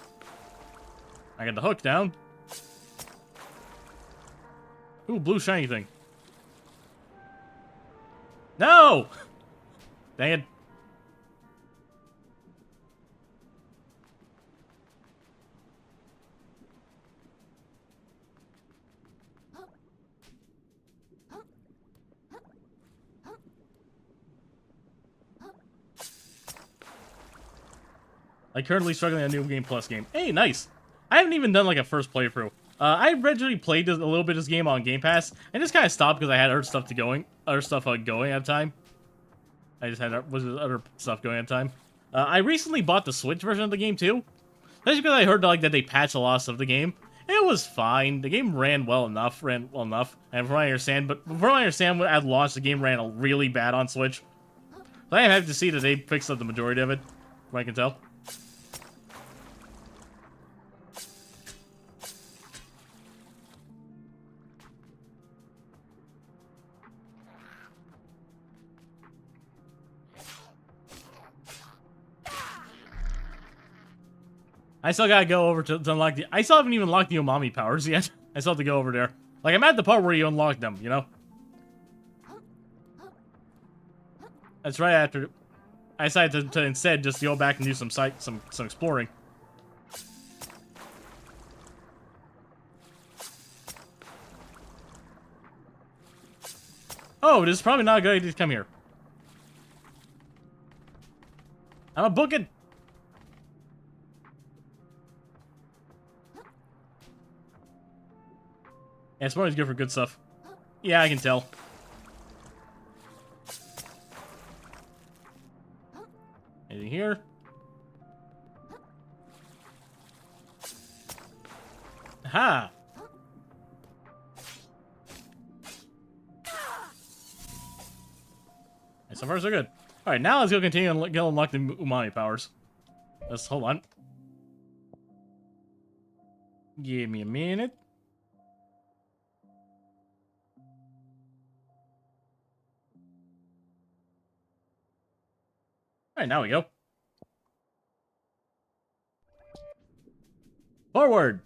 I got the hook down. Ooh, blue shiny thing. No! Dang it. I'm currently struggling on a New Game Plus game. Hey, nice! I haven't even done like a first playthrough. I originally played a little bit of this game on Game Pass, and just kind of stopped because I had other stuff going at the time. I just had other stuff going at the time. I recently bought the Switch version of the game too. That's because I heard like that they patched a lot of the game. It was fine. The game ran well enough, and from what I understand, at launch the game ran really bad on Switch. So I am happy to see that they fixed up the majority of it, from what I can tell. I still gotta go over to unlock the... I still haven't even unlocked the umami powers yet. I still have to go over there. Like, I'm at the part where you unlock them, you know? That's right after... I decided to instead just go back and do some exploring. Oh, this is probably not a good idea to come here. I'm a booking. Yeah, exploring's good for good stuff. Yeah, I can tell. Anything here? Aha! And so far so good. Alright, now let's go continue and unlock the umami powers. Let's hold on. Give me a minute. Alright, now we go. Forward!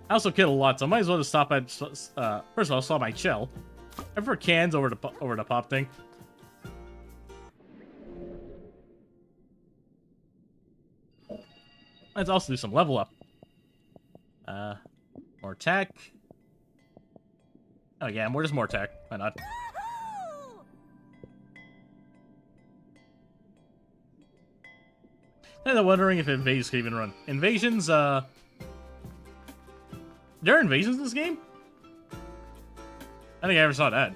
I also killed a lot, so I might as well just stop at, first of all, I'll stop my shell. I prefer cans over the pop thing. Let's also do some level up. More tech. Oh yeah, just more tech. Why not? I'm wondering if invasions can even run. Invasions, there are invasions in this game? I think I ever saw that.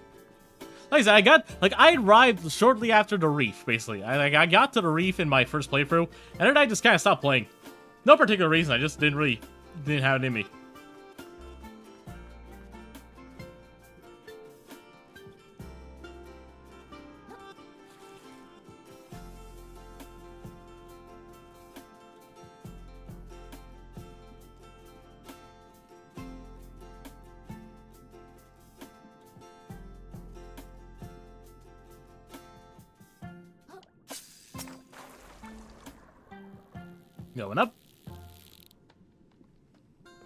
Like I said, I arrived shortly after the reef, basically. I got to the reef in my first playthrough, and then I just kind of stopped playing. No particular reason, I just didn't have it in me. Going up.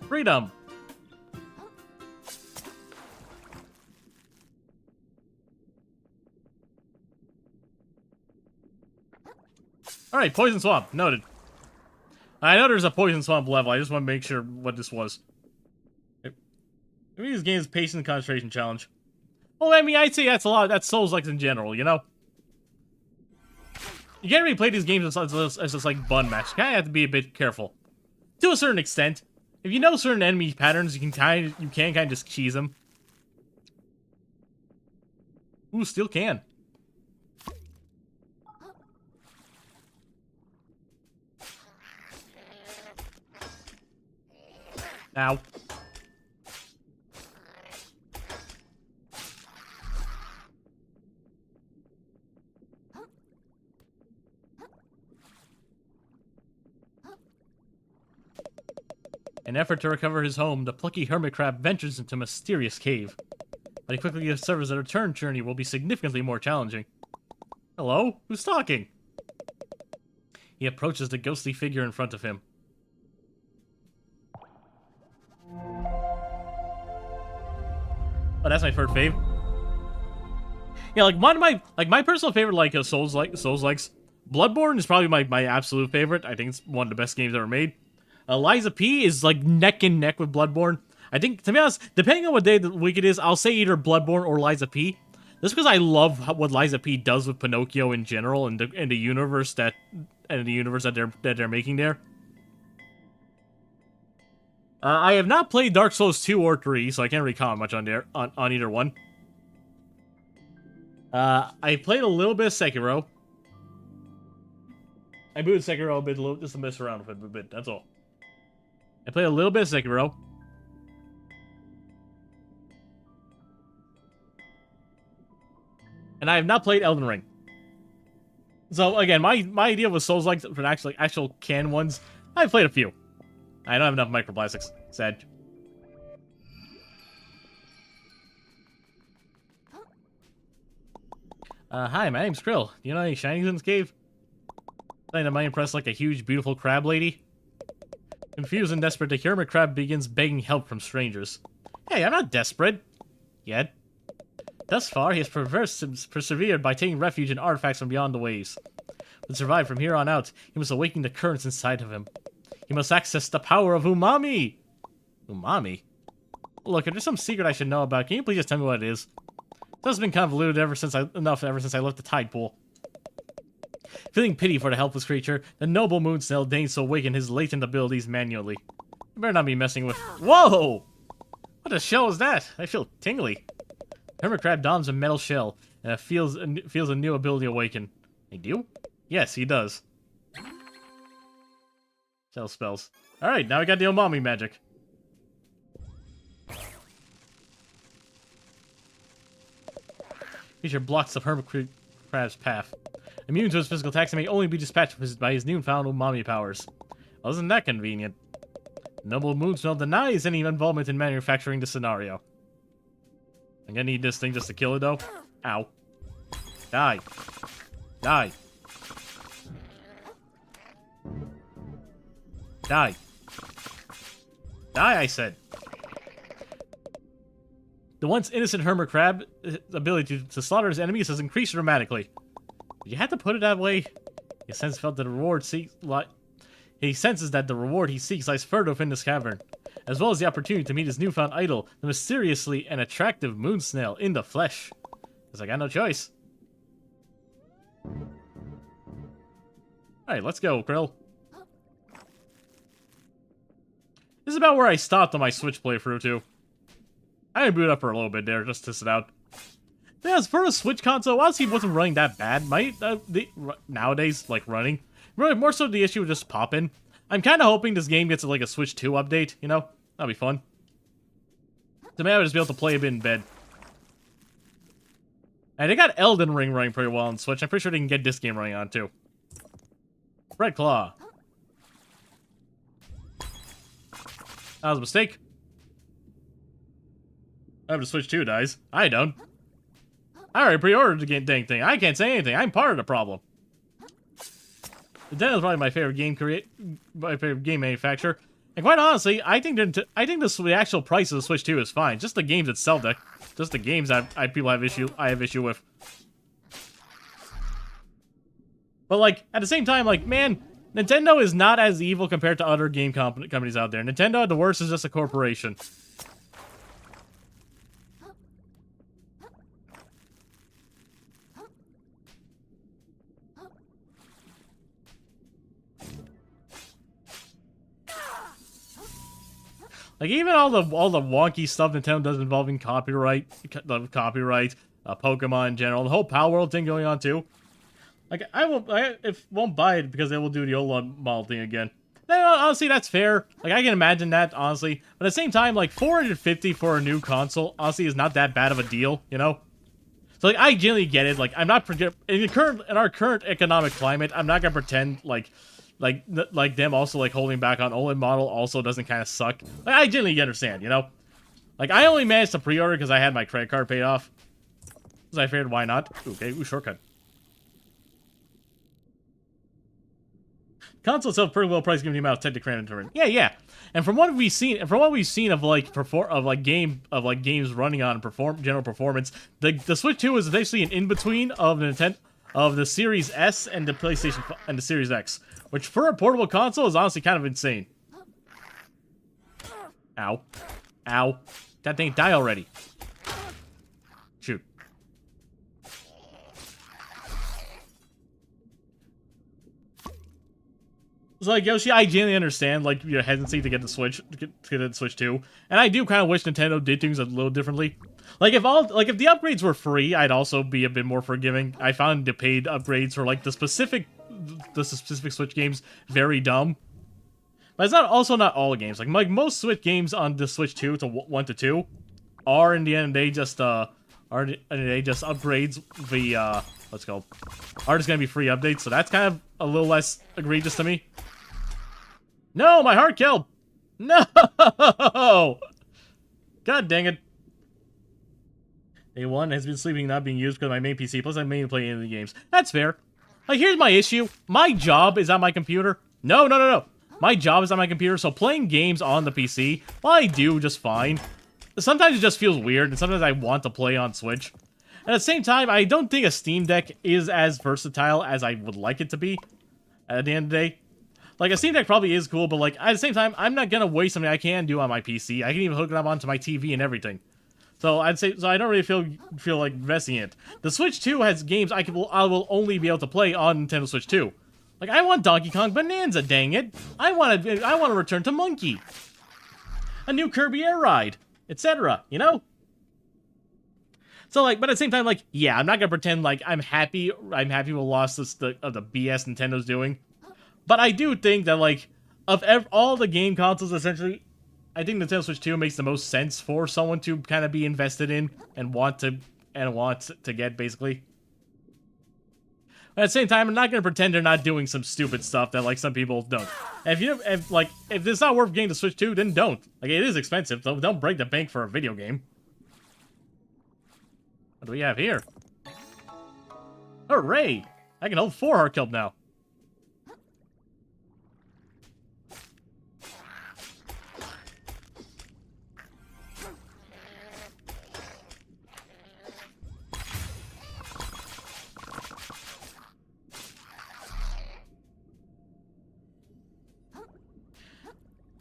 Freedom. Alright, Poison Swamp. Noted. I know there's a Poison Swamp level. I just want to make sure what this was. Maybe this game's Patience and Concentration Challenge. Well, I mean, I'd say that's a lot. That's Souls-like in general, you know? You can't really play these games as just like bun match. You kind of have to be a bit careful. To a certain extent. If you know certain enemy patterns, you can kind of just cheese them. Ooh, still can. Ow. In an effort to recover his home, the plucky hermit crab ventures into a mysterious cave. But he quickly discovers that a return journey will be significantly more challenging. Hello? Who's talking? He approaches the ghostly figure in front of him. Oh, that's my first fave. Yeah, like one of my personal favorite, like Souls-likes. Bloodborne is probably my absolute favorite. I think it's one of the best games ever made. Liza P is like neck and neck with Bloodborne. I think, to be honest, depending on what day of the week it is, I'll say either Bloodborne or Liza P. Just because I love what Liza P does with Pinocchio in general and the universe that they're making there. I have not played Dark Souls 2 or 3, so I can't really comment much on either one. I played a little bit of Sekiro. I booted Sekiro a bit, just to mess around with it a bit, that's all. I played a little bit of Sekiro. And I have not played Elden Ring. So again, my idea with Souls-like for actual canon ones, I've played a few. I don't have enough microplastics. Sad. Hi, my name's Krill. Do you know any shinies in this cave? Something that might impress like a huge, beautiful crab lady? Confused and desperate, the hermit crab begins begging help from strangers. Hey, I'm not desperate. Yet. Thus far, he has persevered by taking refuge in artifacts from beyond the waves. To survive from here on out, he must awaken the currents inside of him. He must access the power of umami! Umami? Look, if there's some secret I should know about, can you please just tell me what it is? This has been convoluted ever since I left the tide pool. Feeling pity for the helpless creature, the noble moon snail deigns to awaken his latent abilities manually. You better not be messing with— Whoa! What the shell is that? I feel tingly. Hermit crab dons a metal shell, and feels a new ability awaken. I do? Yes, he does. Shell spells. Alright, now we got the umami magic. Feature blocks the hermit crab's path. Immune to his physical attacks and may only be dispatched by his newfound umami powers. Well, isn't that convenient? Noble Moonsmell denies any involvement in manufacturing the scenario. I'm gonna need this thing just to kill it, though. Ow. Die. Die. Die. Die, I said. The once innocent hermit crab's ability to slaughter his enemies has increased dramatically. Did you have to put it that way? He senses that the reward he seeks lies further within this cavern, as well as the opportunity to meet his newfound idol, the mysteriously and attractive moon snail in the flesh. Because I got no choice. Alright, let's go, Krill. This is about where I stopped on my Switch playthrough, too. I boot up for a little bit there, just to test it out. Yeah, as for a Switch console, honestly, it wasn't running that bad. Nowadays, like, running. Really, more so the issue would just pop in. I'm kind of hoping this game gets, like, a Switch 2 update, you know? That'll be fun. So maybe I'll just be able to play a bit in bed. And they got Elden Ring running pretty well on Switch. I'm pretty sure they can get this game running on, too. Red Claw. That was a mistake. I have to Switch 2, guys. I don't. I already pre-ordered the dang thing. I can't say anything. I'm part of the problem. Nintendo's probably my favorite game manufacturer. And quite honestly, I think the actual price of the Switch 2 is fine. Just the games itself, just the games I have issue with. But like at the same time, like man, Nintendo is not as evil compared to other game companies out there. Nintendo, at the worst, is just a corporation. Like, even all the wonky stuff Nintendo does involving copyright, Pokemon in general, the whole Power World thing going on too. Like, I won't buy it because they will do the old model thing again. No, honestly, that's fair. Like, I can imagine that, honestly. But at the same time, like, $450 for a new console, honestly, is not that bad of a deal, you know? So, like, I genuinely get it. Like, I'm not in our current economic climate, I'm not gonna pretend like them also like holding back on OLED model also doesn't kind of suck. Like, I genuinely understand, you know? Like, I only managed to pre-order because I had my credit card paid off. So I figured, why not? Okay, shortcut. Console itself pretty well priced given the amount of tech to cram into it. Yeah. And from what we've seen, of games running on general performance, the Switch 2 is basically an in-between of the Series S and the PlayStation and the Series X, which for a portable console is honestly kind of insane. Ow. That thing die already. Shoot. So, like, Yoshi, I genuinely understand, like, your hesitancy to get the Switch, to get the Switch 2. And I do kind of wish Nintendo did things a little differently. Like, if the upgrades were free, I'd also be a bit more forgiving. I found the paid upgrades for, like, the specific Switch games very dumb. But it's also not all games. Like most Switch games on the Switch 2 to 1 to 2 are, in the end of the day, just upgrades the, what's it called? Are just gonna be free updates, so that's kind of a little less egregious to me. No, my heart killed! No! God dang it. Day 1 has been sleeping, not being used because of my main PC, plus I mainly play any of the games. That's fair. Like, here's my issue. My job is on my computer. No. My job is on my computer, so playing games on the PC, while I do just fine, sometimes it just feels weird, and sometimes I want to play on Switch. At the same time, I don't think a Steam Deck is as versatile as I would like it to be at the end of the day. Like, a Steam Deck probably is cool, but, like, at the same time, I'm not gonna waste something I can do on my PC. I can even hook it up onto my TV and everything. So I don't really feel like investing in it. The Switch 2 has games I will only be able to play on Nintendo Switch 2. Like, I want Donkey Kong Bonanza, dang it! I want to return to Monkey, a new Kirby Air Ride, etc. You know. So, like, but at the same time, like, yeah, I'm not gonna pretend like I'm happy with the loss of the BS Nintendo's doing. But I do think that, like, of all the game consoles, essentially, I think Nintendo Switch 2 makes the most sense for someone to kind of be invested in and want to get, basically. But at the same time, I'm not gonna pretend they're not doing some stupid stuff that, like, some people don't. And if it's not worth getting the Switch 2, then don't. Like, it is expensive, so don't break the bank for a video game. What do we have here? Hooray! I can hold 4 Heart Kelp now.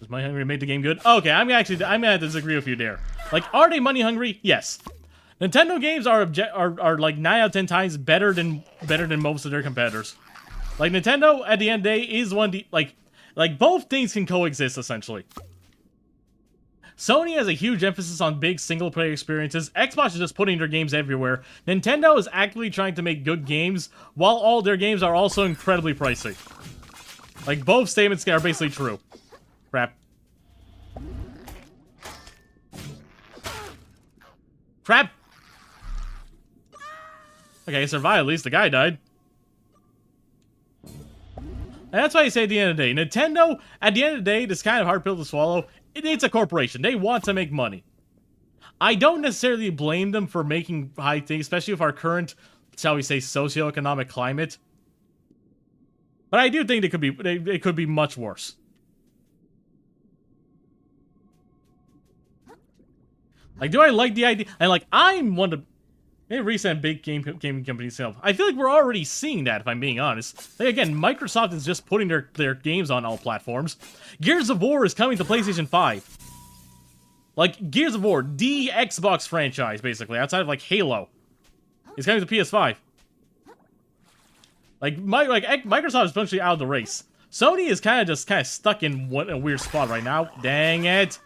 Does Money Hungry make the game good? Okay, I'm gonna disagree with you there. Like, are they money hungry? Yes. Nintendo games are like 9 out of 10 times better than most of their competitors. Like, Nintendo at the end of the day is one of the, like both things can coexist essentially. Sony has a huge emphasis on big single-player experiences. Xbox is just putting their games everywhere. Nintendo is actively trying to make good games, while all their games are also incredibly pricey. Like, both statements are basically true. Crap. Crap! Okay, I survived. At least the guy died. And that's why I say at the end of the day, Nintendo, at the end of the day, this kind of hard pill to swallow. It's a corporation. They want to make money. I don't necessarily blame them for making high things, especially with our current, shall we say, socioeconomic climate. But I do think it could be much worse. Like, do I like the idea? And, like, I'm one of the recent big game companies. I feel like we're already seeing that, if I'm being honest. Like, again, Microsoft is just putting their games on all platforms. Gears of War is coming to PlayStation 5. Like, Gears of War, the Xbox franchise, basically, outside of, like, Halo, is coming to PS5. Like, Microsoft is essentially out of the race. Sony is kind of stuck in a weird spot right now. Dang it.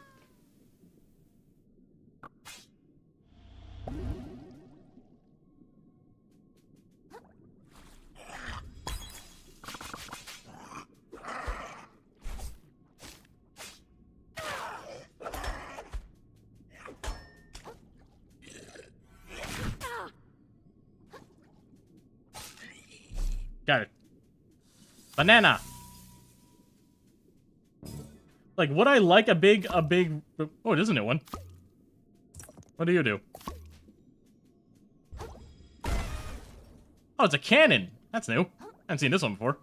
Got it. Banana. Like, would I like a big... Oh, it is a new one. What do you do? Oh, it's a cannon. That's new. I haven't seen this one before.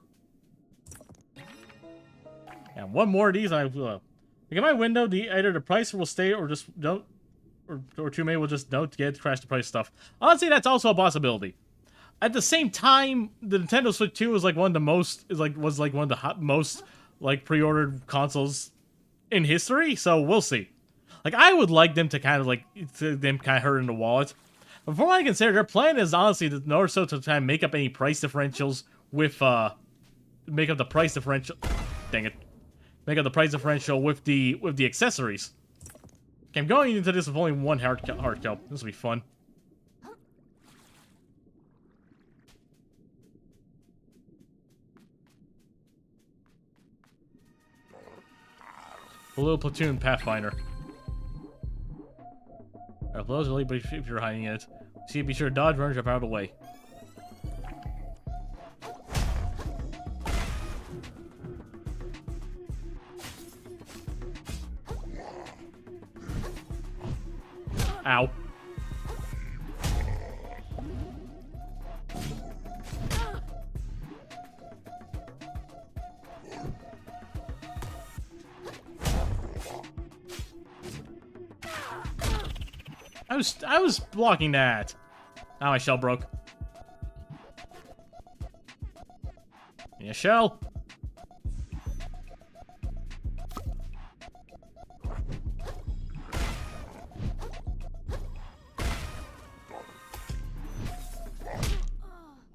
And one more of these, I will. Look at my window. Either the price will stay, or just don't, or too many will just don't get crash the price stuff. Honestly, that's also a possibility. At the same time, the Nintendo Switch 2 was like one of the most was like one of the most like pre-ordered consoles in history. So we'll see. Like, I would like them to kind of hurt in the wallet. But from what I consider, their plan is honestly in order so to try and make up any price differentials with make up the price differential. Dang it. Make up the price differential with the accessories. Okay, I'm going into this with only one heart kelp. This will be fun. A little platoon Pathfinder. Alright, for those really, but if you're hiding it, see, be sure to dodge, run, jump out of the way. Ow. I was blocking that. Now my shell broke. Yeah, shell.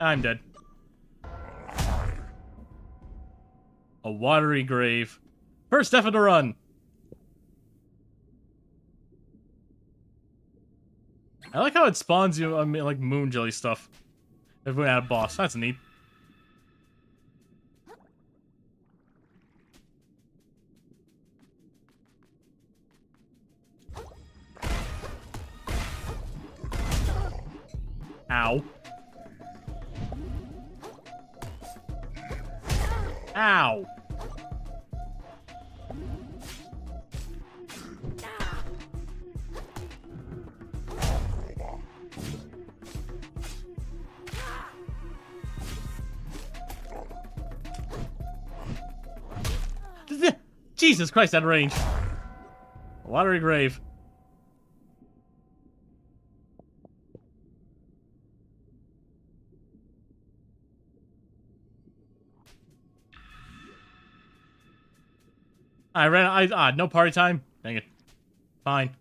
I'm dead. A watery grave. First step of the run. I like how it spawns you, like, moon jelly stuff. If we had a boss. That's neat. Ow. Ow. Jesus Christ, that range. Watery grave. No party time? Dang it. Fine.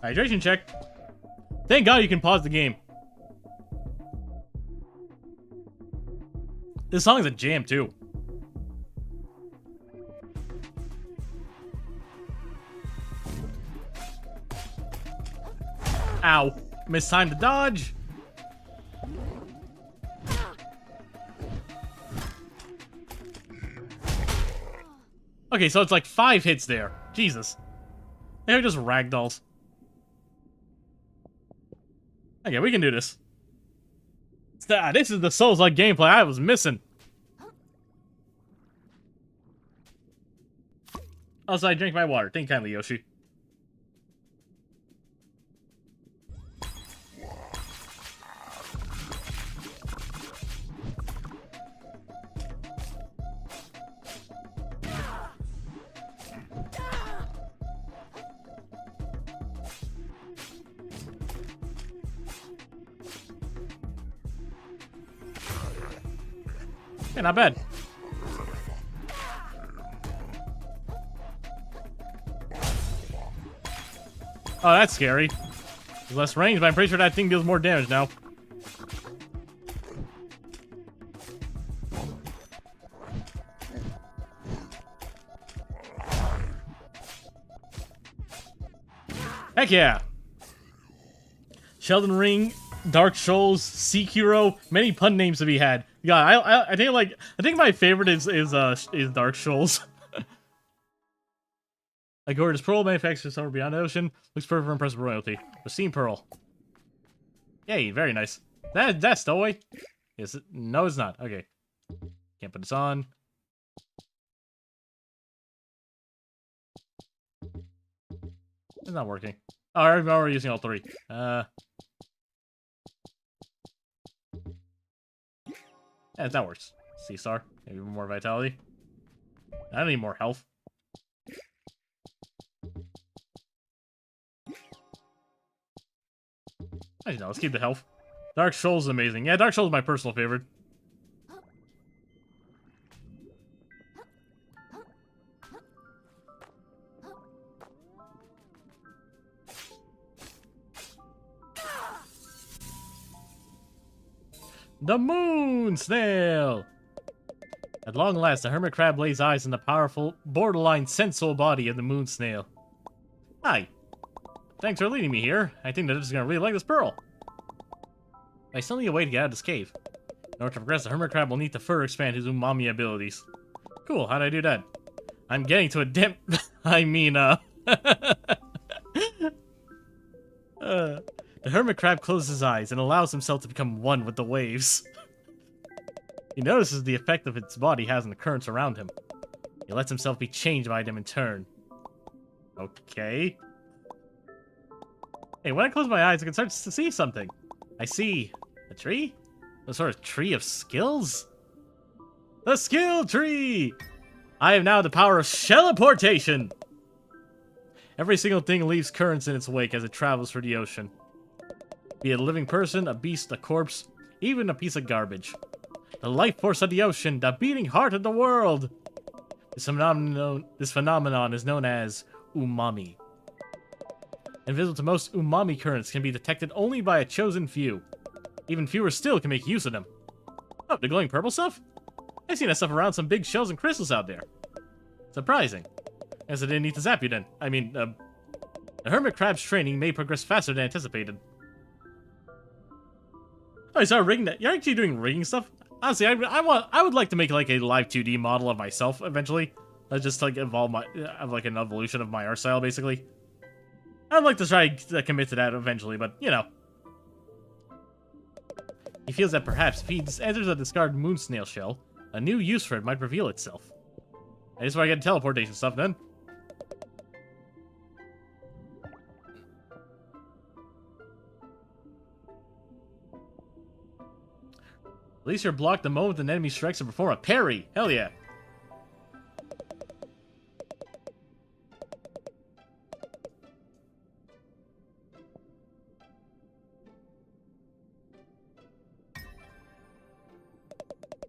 Hydration check. Thank God you can pause the game. This song is a jam, too. Ow. Missed time to dodge. Okay, so it's like 5 hits there. Jesus. They're just ragdolls. Okay, we can do this. This is the Souls-like gameplay I was missing. Also, I drank my water. Thank you kindly, Yoshi. Yeah, not bad. Oh, that's scary. There's less range, but I'm pretty sure that thing deals more damage now. Heck yeah! Sheldon Ring, Dark Souls, Sekiro, many pun names to be had. Yeah, I think my favorite is Dark Shoals. A gorgeous pearl manufactured somewhere beyond the ocean. Looks perfect for impressive royalty. Pristine pearl. Yay, very nice. That's stowaway? Is it? No, it's not. Okay. Can't put this on. It's not working. Oh, I'm already using all three. Yeah, that works. C-star. Maybe more vitality. I don't need more health. I know, let's keep the health. Dark Shoals is amazing. Yeah, Dark Shoals is my personal favorite. The Moon Snail! At long last, the hermit crab lays eyes on the powerful, borderline sensual body of the moon snail. Hi. Thanks for leading me here. I think that this is gonna really like this pearl. I still need a way to get out of this cave. In order to progress, the hermit crab will need to further expand his umami abilities. Cool, how'd I do that? I'm getting to a dip. The hermit crab closes his eyes and allows himself to become one with the waves. He notices the effect of its body has on the currents around him. He lets himself be changed by them in turn. Okay. Hey, when I close my eyes, I can start to see something. I see a tree? A sort of tree of skills? The skill tree! I have now the power of teleportation! Every single thing leaves currents in its wake as it travels through the ocean. Be it a living person, a beast, a corpse, even a piece of garbage. The life force of the ocean, the beating heart of the world! This phenomenon is known as umami. Invisible to most, umami currents can be detected only by a chosen few. Even fewer still can make use of them. Oh, the glowing purple stuff? I've seen that stuff around some big shells and crystals out there. Surprising. Guess I didn't need to zap you then. I mean, the hermit crab's training may progress faster than anticipated. Oh, you started rigging that. You're actually doing rigging stuff? Honestly, I would like to make like a live 2D model of myself eventually. Let's just like evolve have like an evolution of my art style, basically. I'd like to try to commit to that eventually, but you know. He feels that perhaps if he enters a discarded moon snail shell, a new use for it might reveal itself. I just want to get teleportation stuff then. Release your block the moment an enemy strikes and perform a parry. Hell yeah.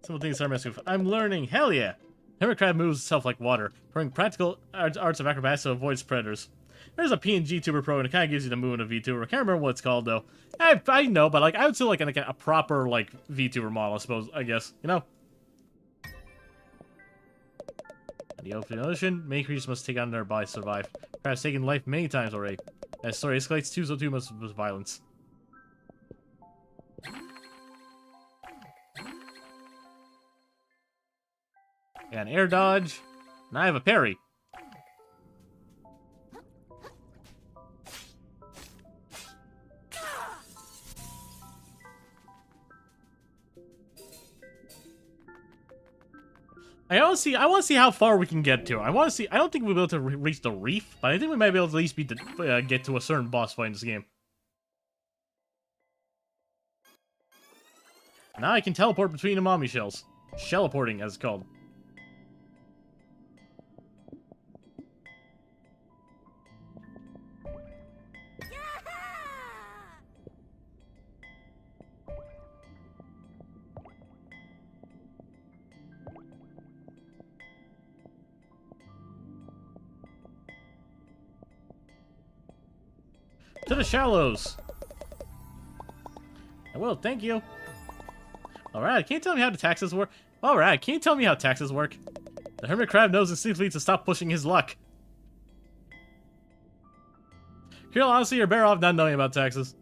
Simple things start messing with. I'm learning. Hell yeah. Hermit crab moves itself like water, throwing practical arts of acrobatics to avoid predators. There's a PNG Tuber Pro, and it kind of gives you the movement of VTuber. I can't remember what it's called, though. I know, but like I would still like a proper like VTuber model, I suppose. I guess, you know. At the open ocean, many creatures must take on their bodies to survive. Perhaps taken life many times already. As the story escalates, so too much violence. I got an air dodge, and I have a parry. I want to see how far we can get to. I want to see. I don't think we'll be able to reach the reef, but I think we might be able to at least get to a certain boss fight in this game. Now I can teleport between the umami shells. Shelliporting, as it's called. To the shallows. I will, thank you. Alright, can you tell me how the taxes work? Alright, can you tell me how taxes work? The hermit crab knows instinctively to stop pushing his luck. Kirill, honestly, you're better off not knowing about taxes.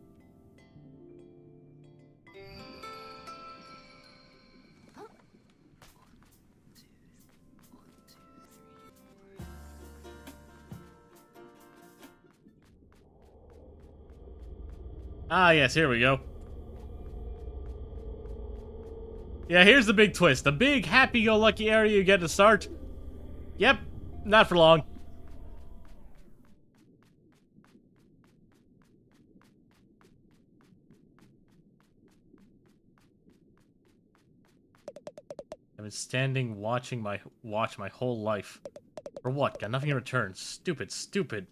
Ah, yes, here we go. Yeah, here's the big twist. The big happy-go-lucky area you get to start. Yep, not for long. I've been standing watching my whole life. For what? Got nothing in return. Stupid, stupid.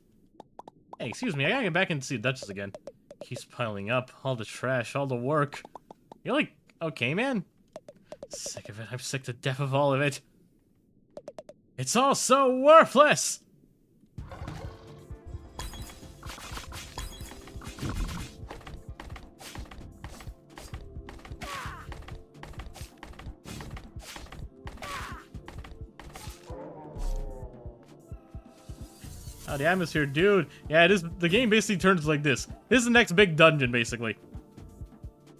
Hey, excuse me, I gotta get back and see the Duchess again. Keeps piling up. All the trash, all the work. You're like, okay, man? Sick of it. I'm sick to death of all of it. It's all so worthless! Oh, the atmosphere, dude. Yeah, the game basically turns like this. This is the next big dungeon, basically.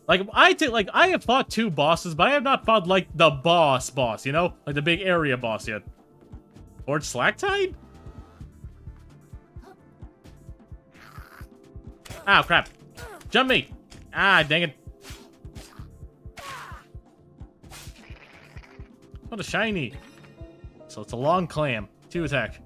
Like, I have fought 2 bosses, but I have not fought, like, the boss, you know? Like, the big area boss yet. Or Slacktide? Ow, crap. Jump me! Ah, dang it. What a shiny. So it's a long clam. 2 attack.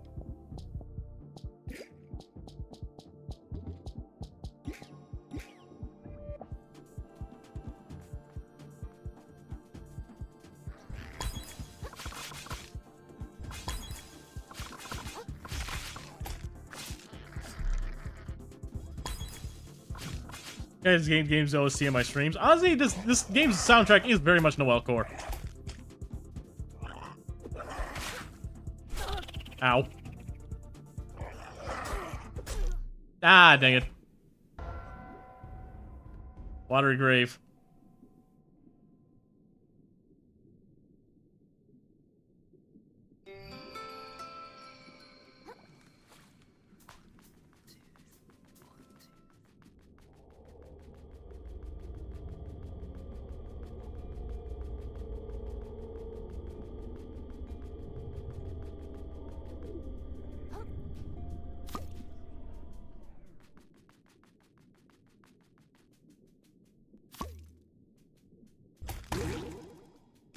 Guys, games always see in my streams. Honestly, this game's soundtrack is very much Noelcore. Ow. Ah, dang it. Watery grave.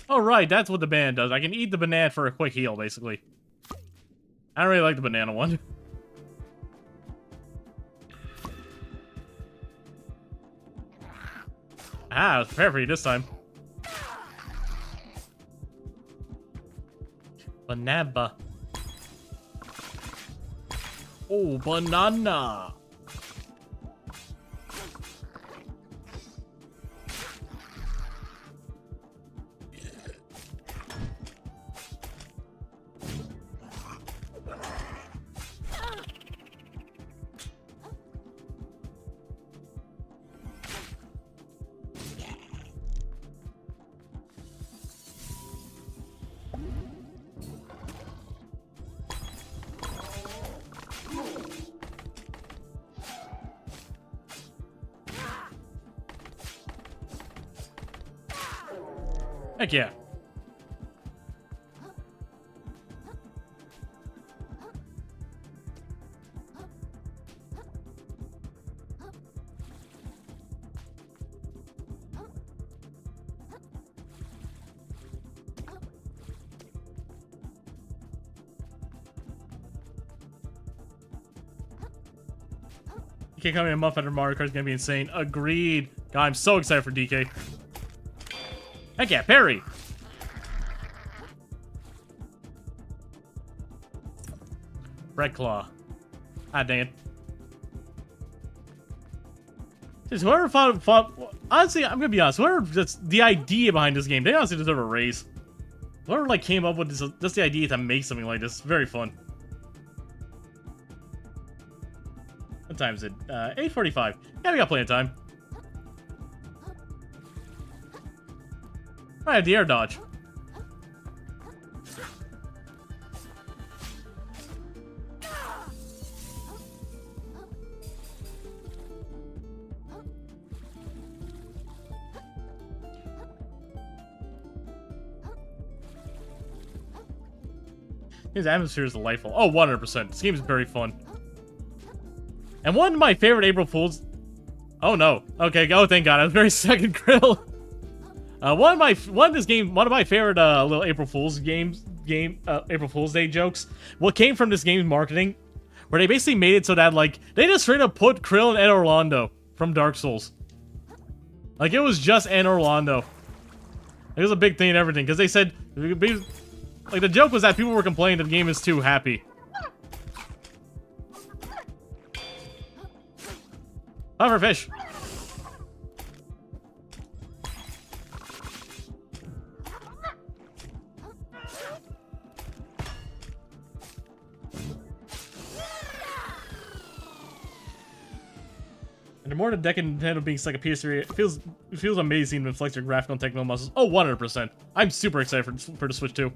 Oh, right, that's what the banana does. I can eat the banana for a quick heal, basically. I don't really like the banana one. Ah, I was prepared for you this time. Banana. Oh, banana. Heck yeah. DK coming a month after Mario Kart is gonna be insane. Agreed. God, I'm so excited for DK. Heck yeah, parry! Red Claw. Ah, dang it. Just whoever fought, honestly, I'm gonna be honest, whoever, just the idea behind this game, they honestly deserve a raise. Whoever, like, came up with this, just the idea to make something like this, very fun. What time is it? 8:45. Yeah, we got plenty of time. I have the air dodge. His atmosphere is delightful. Oh, 100%. This game is very fun. And one of my favorite April Fools... Oh no. Okay. Oh, thank God. I was very second grill. One of my favorite little April Fool's April Fool's Day jokes. What came from this game's marketing, where they basically made it so that like they just straight up put Krill and Ed Orlando from Dark Souls. Like it was just Ed Orlando. It was a big thing and everything because they said like the joke was that people were complaining that the game is too happy. Puffer fish. And the more the decade Nintendo being like a PS3, it feels amazing to flex your graphical and technical muscles. Oh, 100%. I'm super excited for the Switch 2.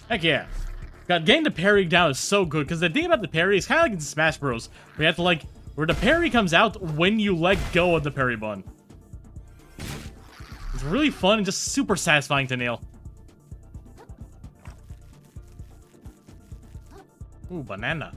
Heck yeah. God, getting the parry down is so good, because the thing about the parry is kind of like in Smash Bros. Where you have to like, where the parry comes out when you let go of the parry button. It's really fun and just super satisfying to nail. Ooh, banana.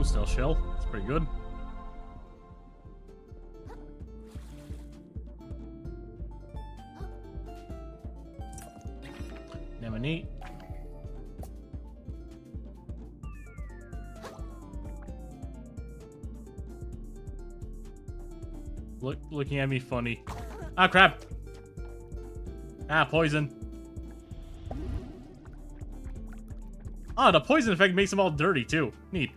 Still shell. It's pretty good. Never neat. Looking at me funny. Ah, crap. Ah, poison. Ah, the poison effect makes them all dirty too. Neat.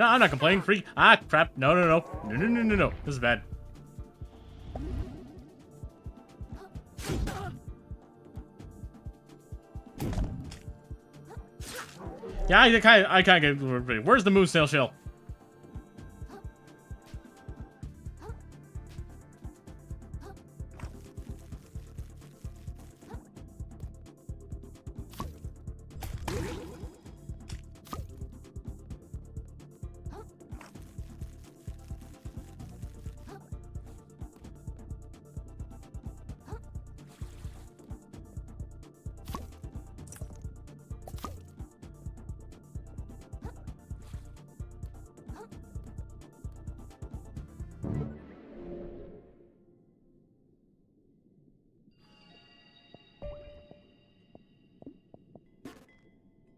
No, I'm not complaining. Free. Ah, crap. No. No. This is bad. Yeah, I kind of get. Where's the moonsail shell?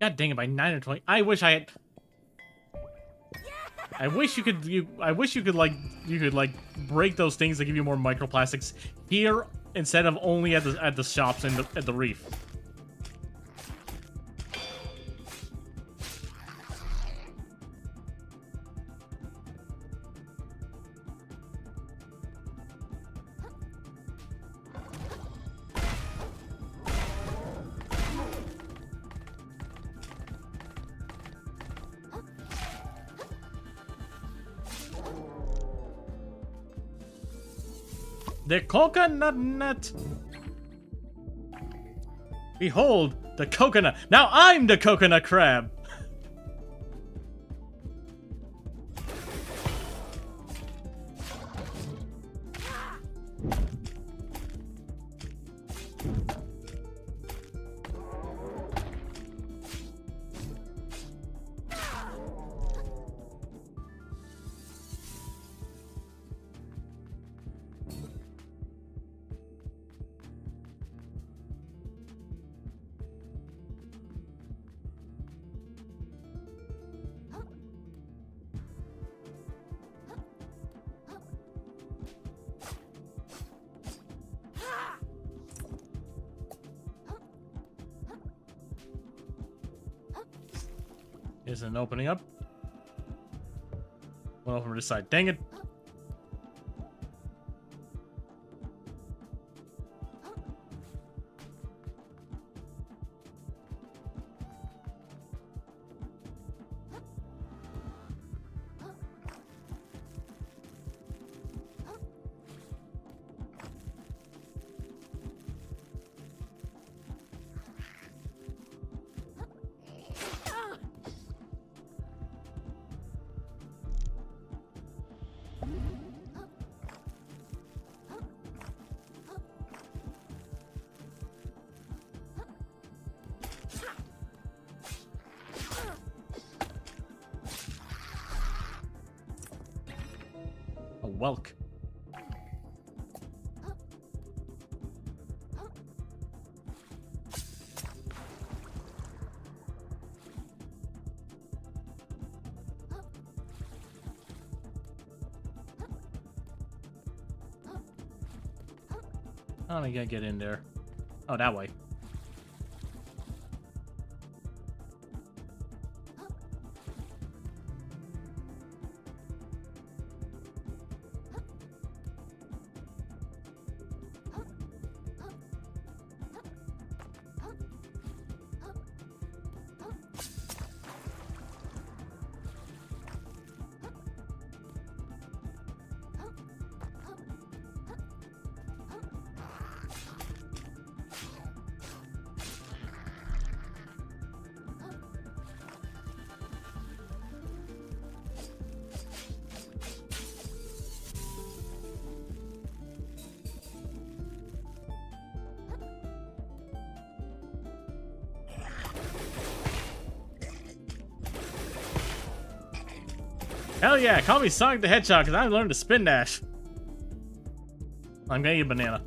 God dang it! By 9 or 20, I wish I had. I wish you could. I wish you could like break those things that give you more microplastics here instead of only at the shops and at the reef. The coconut nut. Behold, the coconut. Now I'm the coconut crab. Here's an opening up. One over this side. Dang it. A whelk. How am I gonna get in there? Oh, that way. Hell yeah, call me Sonic the Hedgehog because I learned to spin dash. I'm gonna eat a banana.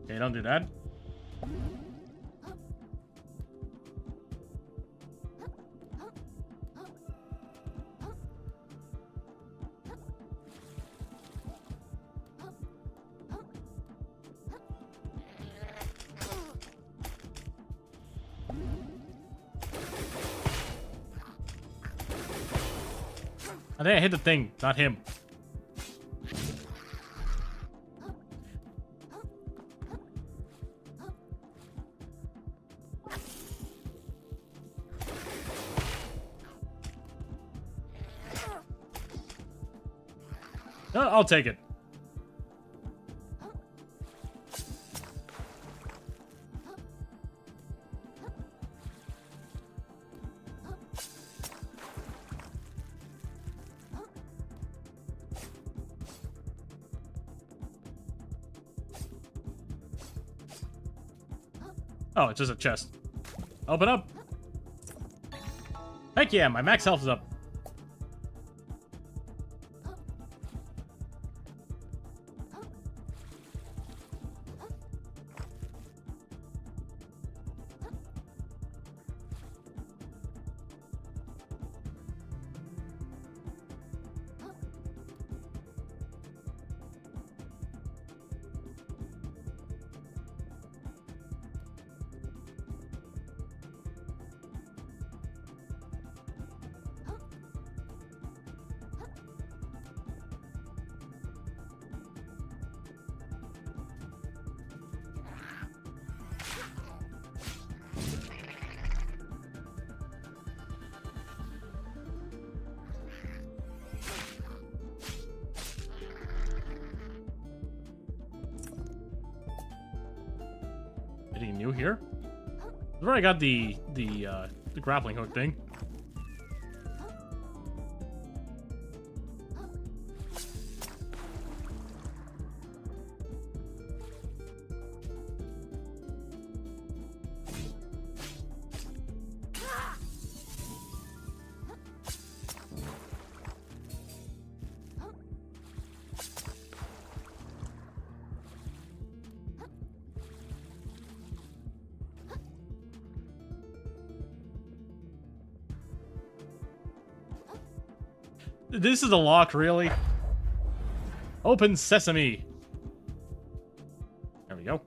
Okay, don't do that. I think I hit the thing, not him. I'll take it. Oh, it's just a chest. Open up. Heck yeah, my max health is up. Anything new here? I've already got the grappling hook thing. This is a lock, really? Open sesame. There we go.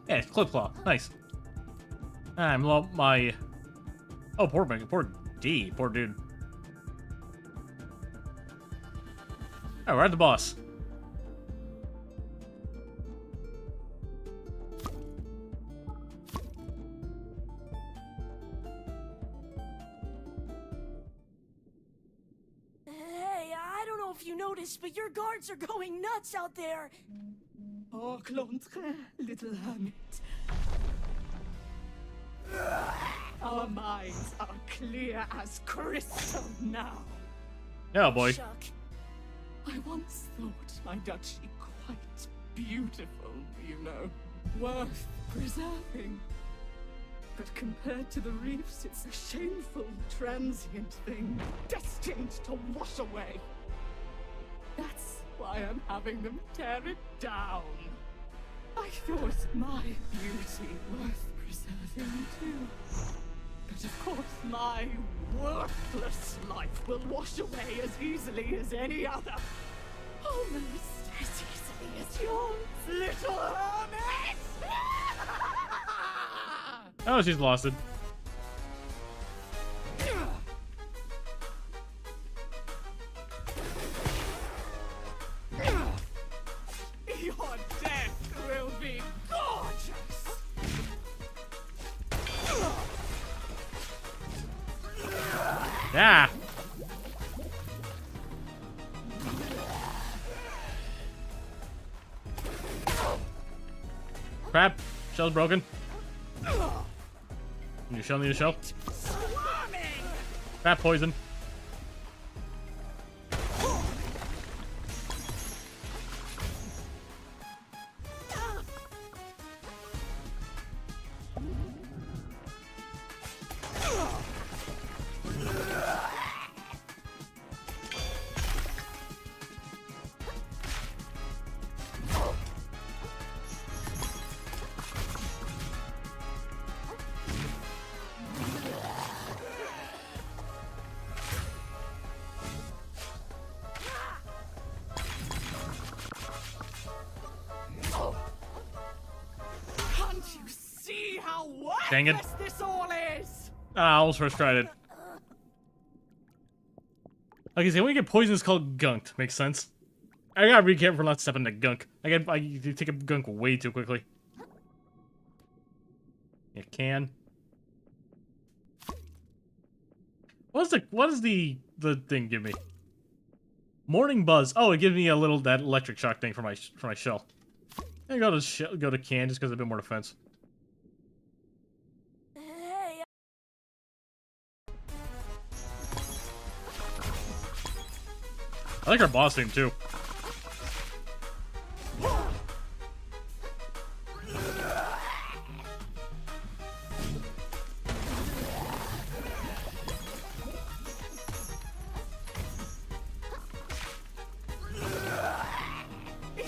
Yeah, Clip Claw. Nice. I'm low my... Oh, poor D. Poor dude. Alright, we're at the boss.
Hey, I don't know if you noticed, but your guards are going nuts out there.
Oh, Clontre, little hermit. Our minds are clear as crystal now.
Yeah, boy.
Chuck.
I once thought my duchy quite beautiful, you know, worth preserving. But compared to the reefs, it's a shameful, transient thing, destined to wash away. That's why I'm having them tear it down. I thought my beauty worth preserving too. But of course, my worthless life will wash away as easily as any other. Almost as easily as yours, little hermit!
Oh, she's lost it.
Your death will be gorgeous!
Yeah. Crap. Shell's broken. Need a shell, need a shell. Crap, poison.
Can't you see how
Dang it.
worthless this all is?
Ah, I almost first tried it. Okay, so when you get poisoned, it's called gunked. Makes sense. I gotta be careful not stepping into gunk. I take a gunk way too quickly. You can. What does the thing give me? Morning buzz. Oh, it gives me a little that electric shock thing for my shell. I go to can just because a bit more defense.
Hey.
I like our boss theme too.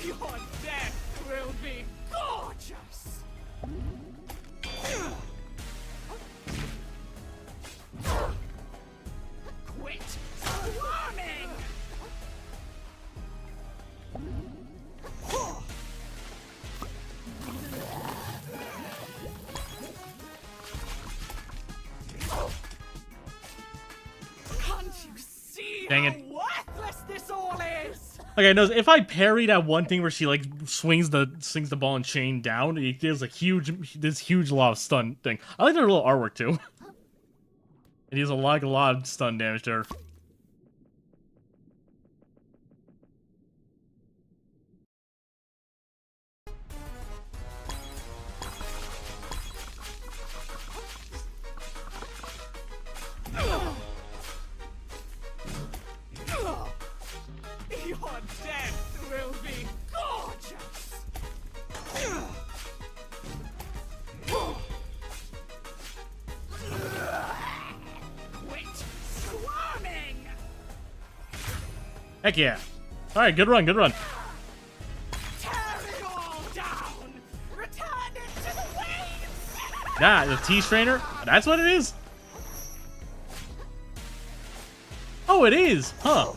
Your death will be gorgeous! Quit swarming! Can't you see
Dang
how
it.
worthless this all is?
Okay, no, if I parry that one thing where she like swings the ball and chain down, it gives a huge lot of stun thing. I like their little artwork too. It deals a lot of stun damage to her.
Your death will be gorgeous! Quit swarming!
Heck yeah! All right, good run, good run.
Tear it all down! Return it to the waves!
Nah, the T-strainer. That's what it is. Oh, it is, huh?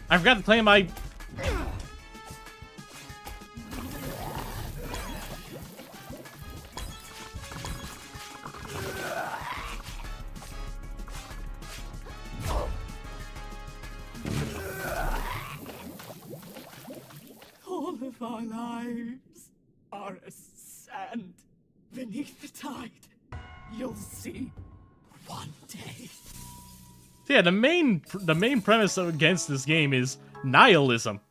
I forgot to play my.
All of our lives are as sand beneath the tide. You'll see one day.
So yeah, the main premise against this game is nihilism.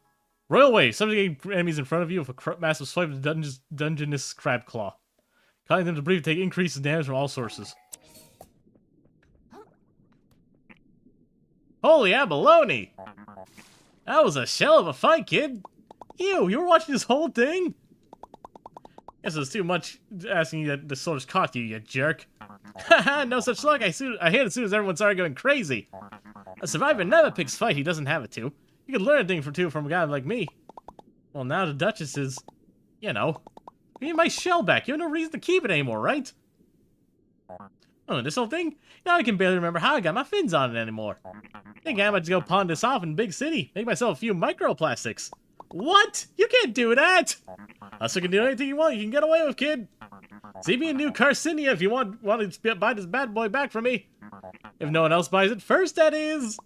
Royal Way, subjugate enemies in front of you with a massive swipe of the Dungeness Crab Claw. Causing them to briefly take increases in damage from all sources. Holy abalone! That was a shell of a fight, kid! Ew, you were watching this whole thing? Guess it's too much asking you that the sword caught you, you jerk. Haha, no such luck. I hit as soon as everyone started going crazy. A survivor never picks fight he doesn't have it to. You could learn a thing or two from a guy like me. Well, now the Duchess is, you know, give me my shell back. You have no reason to keep it anymore, right? Oh, this whole thing? Now I can barely remember how I got my fins on it anymore. Think I might just go pawn this off in a big city. Make myself a few microplastics. What? You can't do that! I still can do anything you want. You can get away with, kid. See me in New Carcinia if you want to buy this bad boy back from me. If no one else buys it first, that is.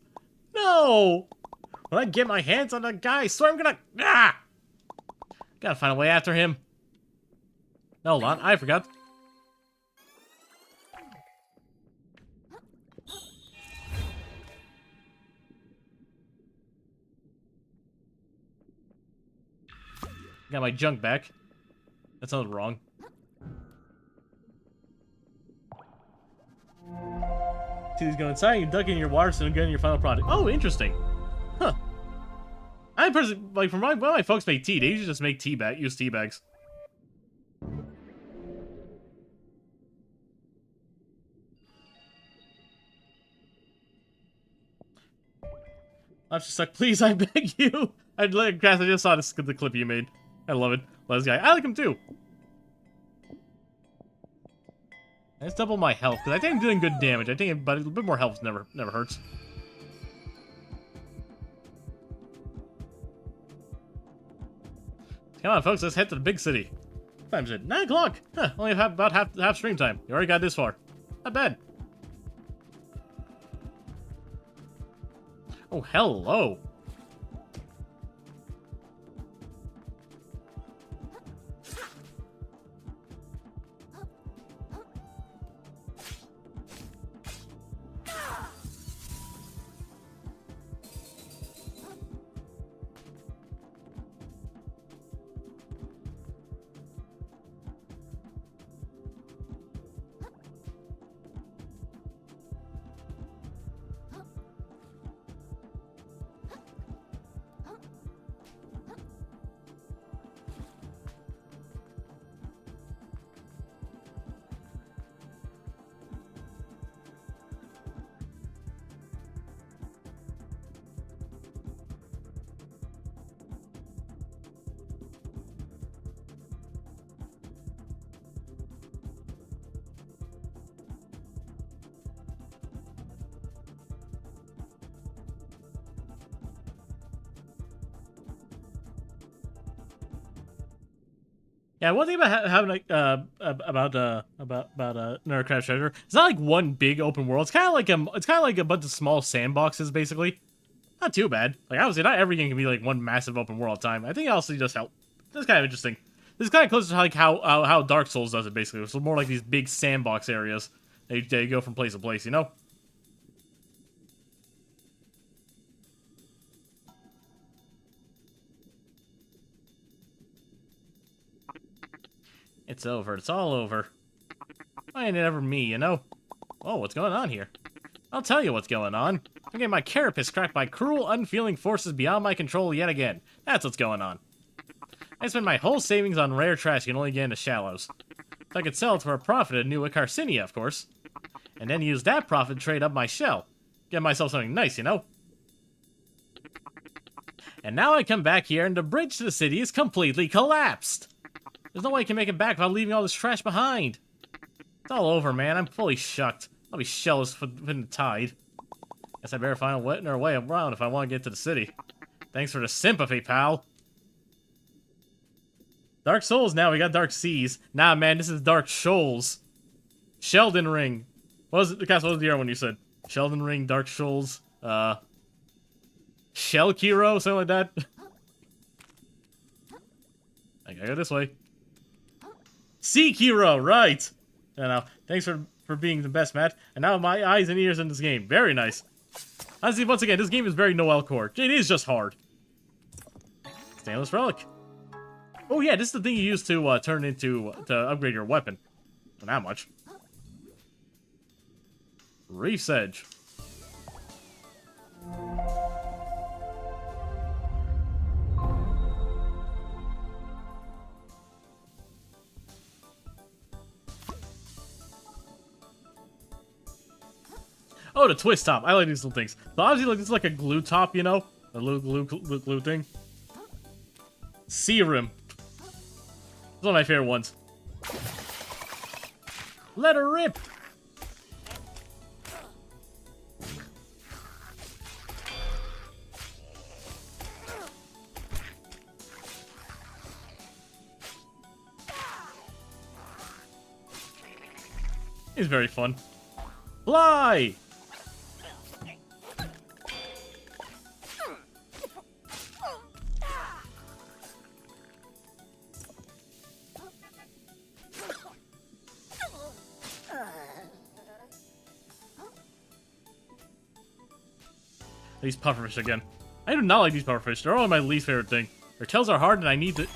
No! When I get my hands on that guy, I swear I'm gonna... Ah! Gotta find a way after him. No, hold on. I forgot. Got my junk back. That sounds wrong. Tea's go inside, you duck in your water, so get in your final product. Oh, interesting. Huh. I personally, like, when my folks make tea, they usually just make use tea bags. I'm just like, please, I beg you. I'd like, Grass, I just saw the clip you made. I love it. Love this guy. I like him too. Let's double my health, because I think I'm doing good damage. I think, but a bit more health never hurts. Come on, folks, let's head to the big city. What time is it? 9 o'clock. Huh, only about half stream time. You already got this far. Not bad. Oh, hello. Yeah, one thing about having like about Nerdcraft Treasure, it's not like one big open world. It's kind of like a bunch of small sandboxes, basically. Not too bad. Like obviously, not every game can be like one massive open world time. I think it also just help. That's kind of interesting. This is kind of close to like how Dark Souls does it, basically. It's more like these big sandbox areas that you go from place to place, you know. It's over. It's all over. Why ain't it ever me, you know? Oh, what's going on here? I'll tell you what's going on. I'm getting my carapace cracked by cruel, unfeeling forces beyond my control yet again. That's what's going on. I spent my whole savings on rare trash you can only get in the shallows. If I could sell it for a profit at New Carcinia, of course. And then use that profit to trade up my shell. Get myself something nice, you know? And now I come back here and the bridge to the city is completely collapsed. There's no way I can make it back without leaving all this trash behind. It's all over, man. I'm fully shucked. I'll be shellless for the tide. Guess I better find a way around if I want to get to the city. Thanks for the sympathy, pal. Dark Souls now, we got Dark Seas. Nah, man, this is Dark Shoals. Sheldon Ring. What was it? What was the other one you said? Sheldon Ring, Dark Shoals, Shell Kiro, something like that. I gotta go this way. Sekiro, right. Now, thanks for being the best, Matt. And now my eyes and ears in this game. Very nice. Honestly, once again, this game is very Noel core. It is just hard. Stainless Relic. Oh yeah, this is the thing you use to turn into, to upgrade your weapon. Not that much. Reef's Edge. Oh, the twist top. I like these little things. So obviously, like, this is like a glue top, you know? A little glue thing. Serum. It's one of my favorite ones. Let her rip! It's very fun. Fly! These pufferfish again. I do not like these pufferfish. They're all my least favorite thing. Their tails are hard and I need to...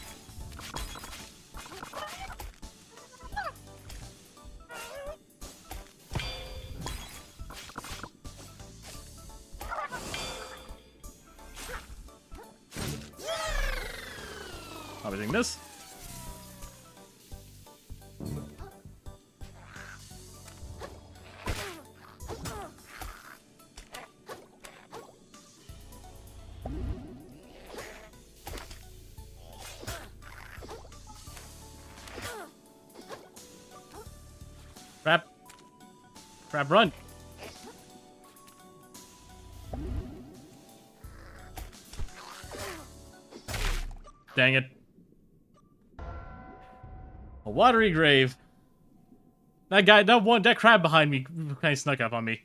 I'll be doing this. Crap. Crap, run. Dang it. A watery grave. That guy, that crab behind me kind of snuck up on me.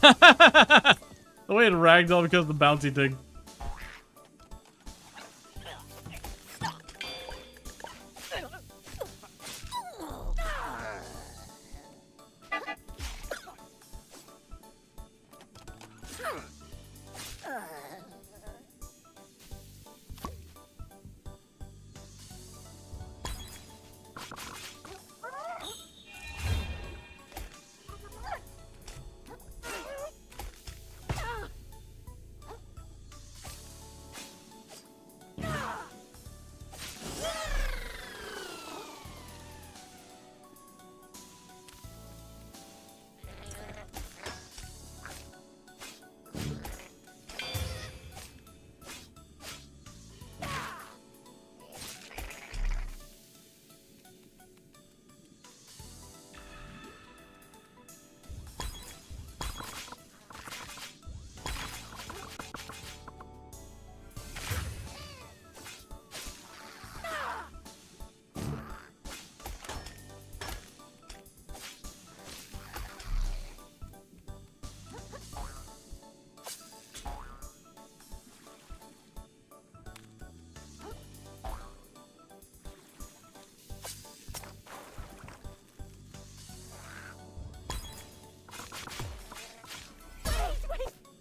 The way it ragdoll because of the bouncy thing.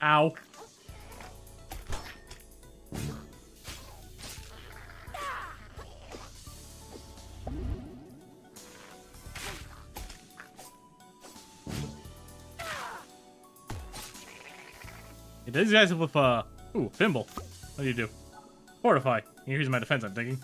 Ow. These guys with ooh, Thimble. What do you do? Fortify. Here's my defense, I'm thinking.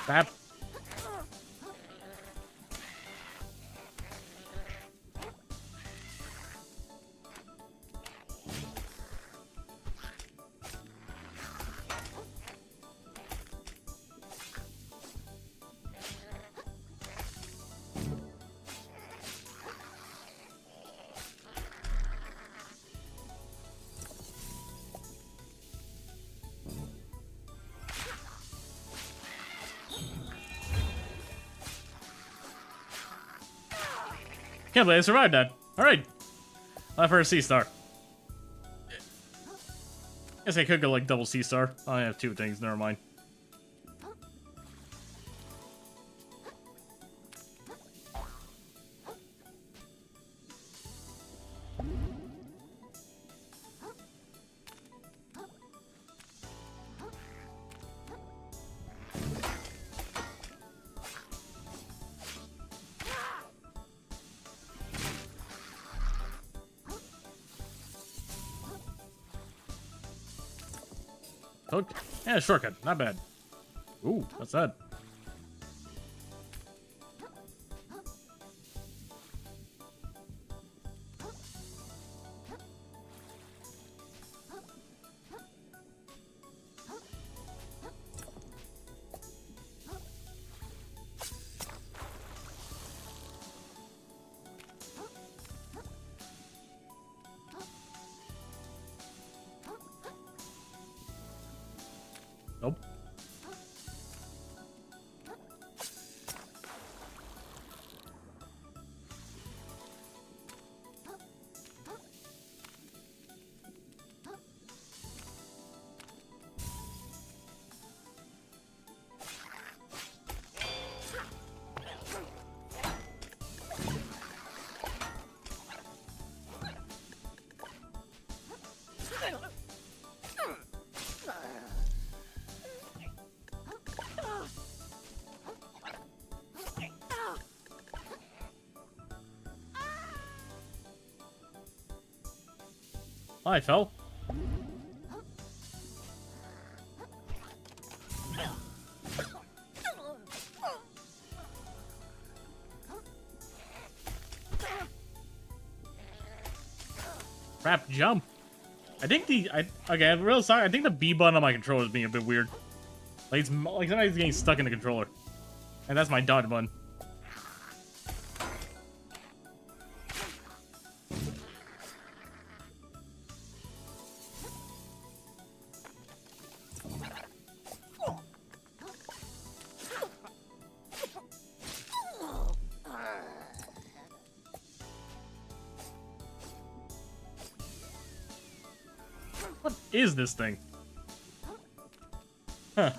Bap. Can't believe I survived that. Alright. Left for a C-star. Guess I could go like double C-star. I have two things, never mind. Okay. Yeah, shortcut. Not bad. Ooh, what's that? I fell. Crap, jump. I think okay, I'm real sorry. I think the B button on my controller is being a bit weird. Like it's like somebody's getting stuck in the controller. And that's my dodge button. What is this thing? Huh.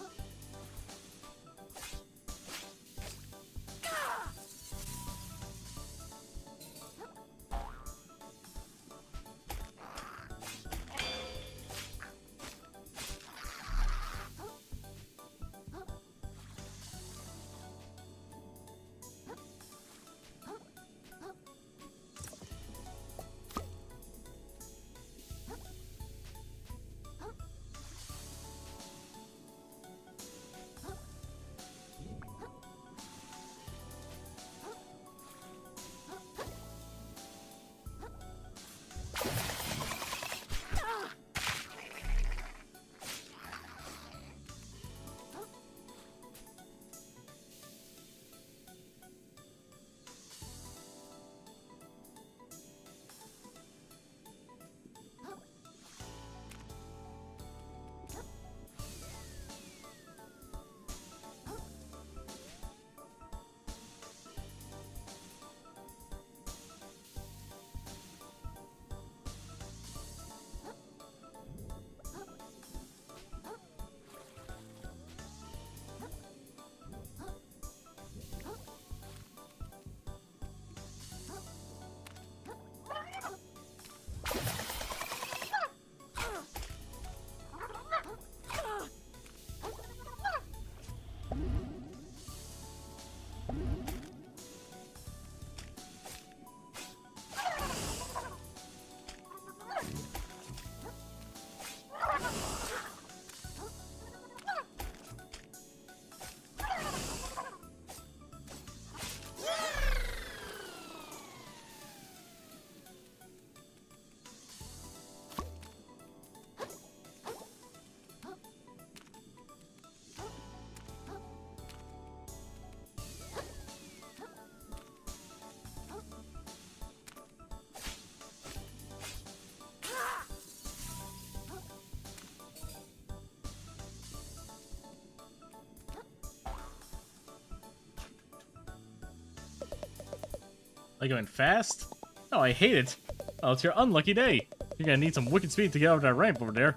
Like going fast? Oh, I hate it. Oh, it's your unlucky day. You're gonna need some wicked speed to get over that ramp over there.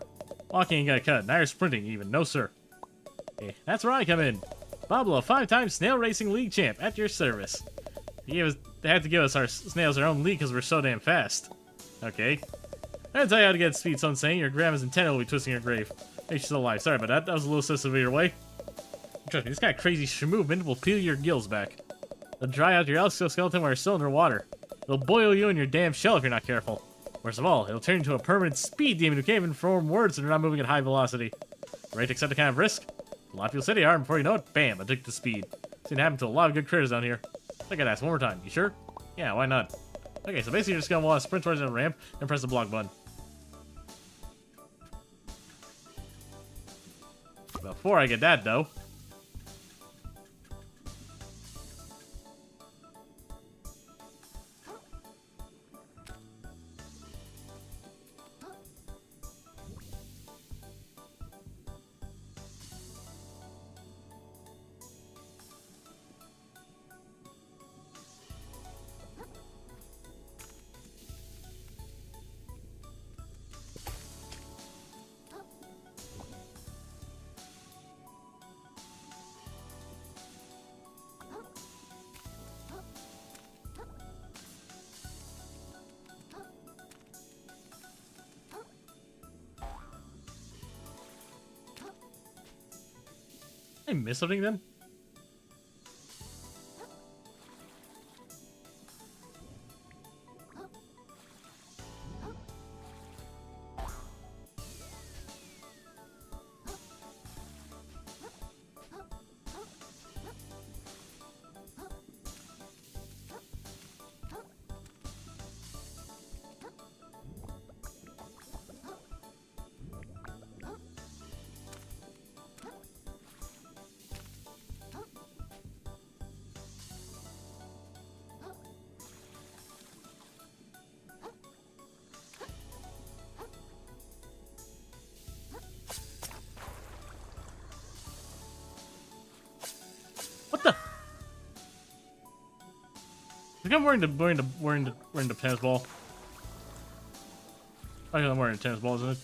Walking ain't gonna cut. Now you're sprinting even. No, sir. Okay, that's where I come in. Pablo, 5-time Snail Racing League champ, at your service. They had to give us our snails our own league because we're so damn fast. Okay. I'm gonna tell you how to get speed, so I'm saying your grandma's antenna will be twisting your grave. Hey, she's still alive. Sorry about that. That was a little severe way. Trust me, this kind of crazy movement will peel your gills back. It'll dry out your exoskeleton while you're still underwater. It'll boil you in your damn shell if you're not careful. Worst of all, it'll turn into a permanent speed demon who can't even form words if you're not moving at high velocity. Ready to accept the kind of risk? A lot of people say they are, and before you know it, bam, addicted to speed. It's gonna happen to a lot of good critters down here. I gotta ask one more time. You sure? Yeah, why not? Okay, so basically you're just gonna want to sprint towards the ramp and press the block button. Before I get that, though, I miss something then? think I'm wearing the tennis ball. I think I'm wearing a tennis ball, isn't it?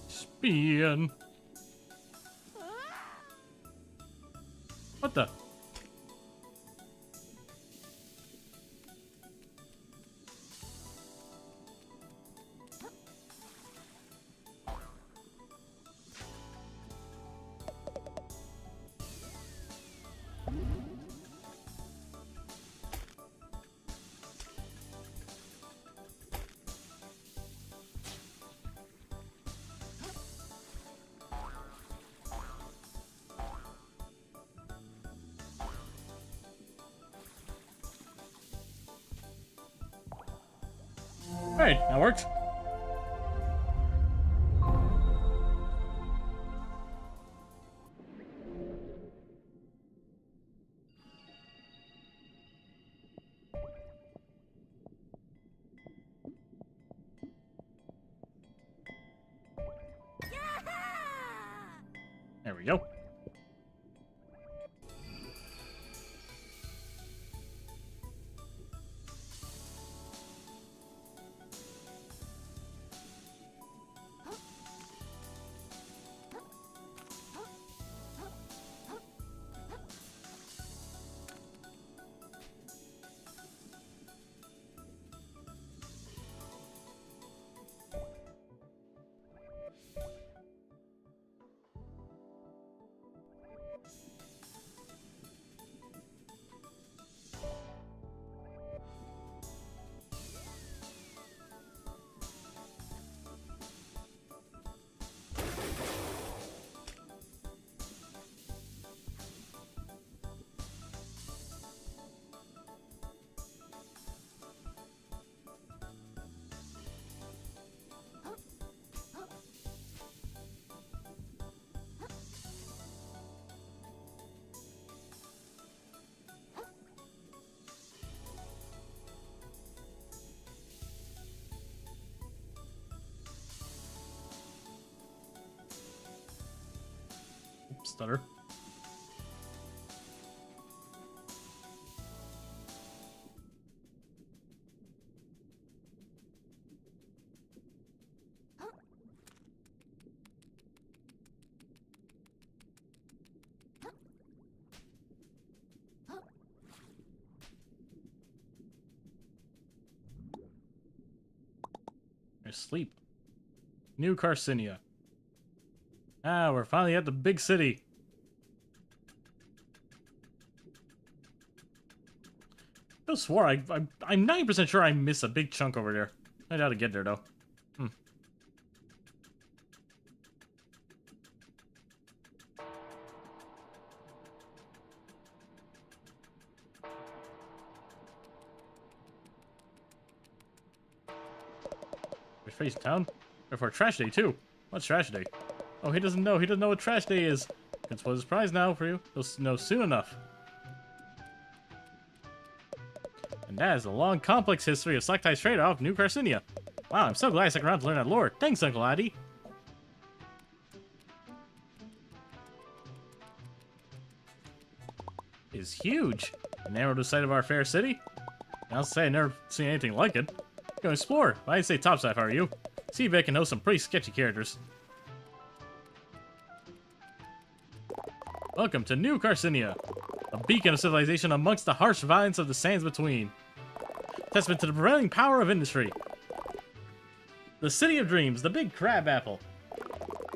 Spin. What the? Alright, that worked. There we go. Stutter. I sleep. New Carcinia. Ah, we're finally at the big city. I swore I'm 90% sure I missed a big chunk over there. I doubt to get there though. We're facing town. Or for trash day too. What's trash day? Oh, he doesn't know. He doesn't know what trash day is. Can spoil the surprise now for you. He'll know soon enough. And that is a long, complex history of Slacktie's trade off New Carcinia. Wow, I'm so glad I stuck around to learn that lore. Thanks, Uncle Addy. Is huge. Narrowed the sight of our fair city. I'll say I've never seen anything like it. Go explore. But I'd say topside if I were you. See if it can host some pretty sketchy characters. Welcome to New Carcinia, a beacon of civilization amongst the harsh violence of the sands between. Testament to the prevailing power of industry. The city of dreams, the big crab apple.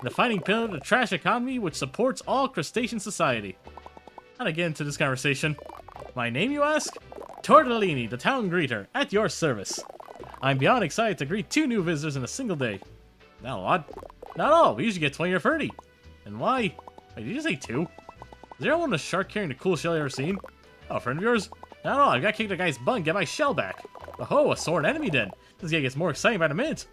The fighting pillar of the trash economy which supports all crustacean society. How to get into this conversation? My name, you ask? Tortellini, the town greeter, at your service. I'm beyond excited to greet 2 new visitors in a single day. Not a lot. Not all. We usually get 20 or 30. And why? Wait, did you say 2? Is there anyone a shark carrying the coolest shell you ever seen? Oh, a friend of yours? Not at all. I gotta kick the guy's butt and get my shell back. Oh, a sworn enemy then. This guy gets more exciting by the minute.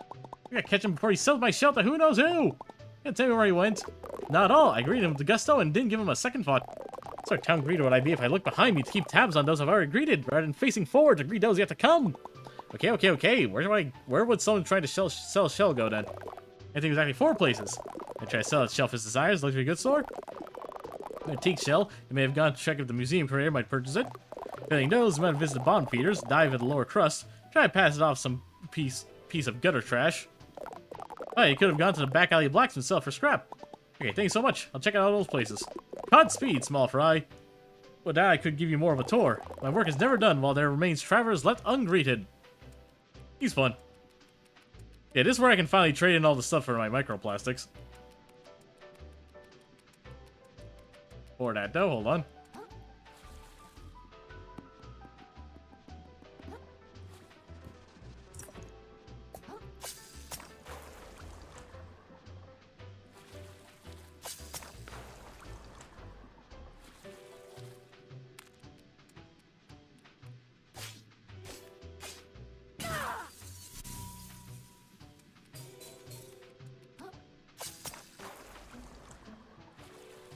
I gotta catch him before he sells my shell to who knows who. Can't tell me where he went. Not at all. I greeted him with gusto and didn't give him a second thought. What sort of town greeter would I be if I looked behind me to keep tabs on those I've already greeted, rather than facing forward to greet those yet to come? Okay. Where would someone trying to sell a shell go then? I think exactly 4 places. I try to sell its shell for his desires, luxury goods store. Antique shell. It may have gone to check if the museum curator might purchase it. Failing those, might visit the bottom feeders, dive at the lower crust, try to pass it off some piece of gutter trash. Oh, you could have gone to the back alley blacksmith sell for scrap. Okay, thanks so much. I'll check out all those places. Godspeed, small fry. With that, I could give you more of a tour. My work is never done while there remains travelers left ungreeted. He's fun. Yeah, this is where I can finally trade in all the stuff for my microplastics. For that though, hold on.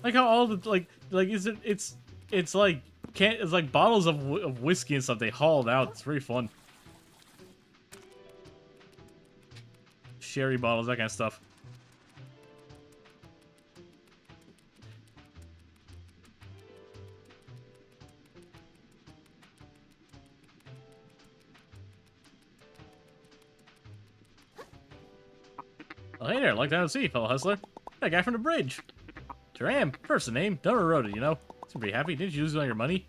Like how all the it's like bottles of whiskey and stuff they hauled out. It's very fun. Sherry bottles, that kind of stuff. Oh, hey there, like to see, fellow hustler. That guy from the bridge. Sure am. First the name, Dumber wrote it, you know. Seem pretty happy. Didn't you lose all your money?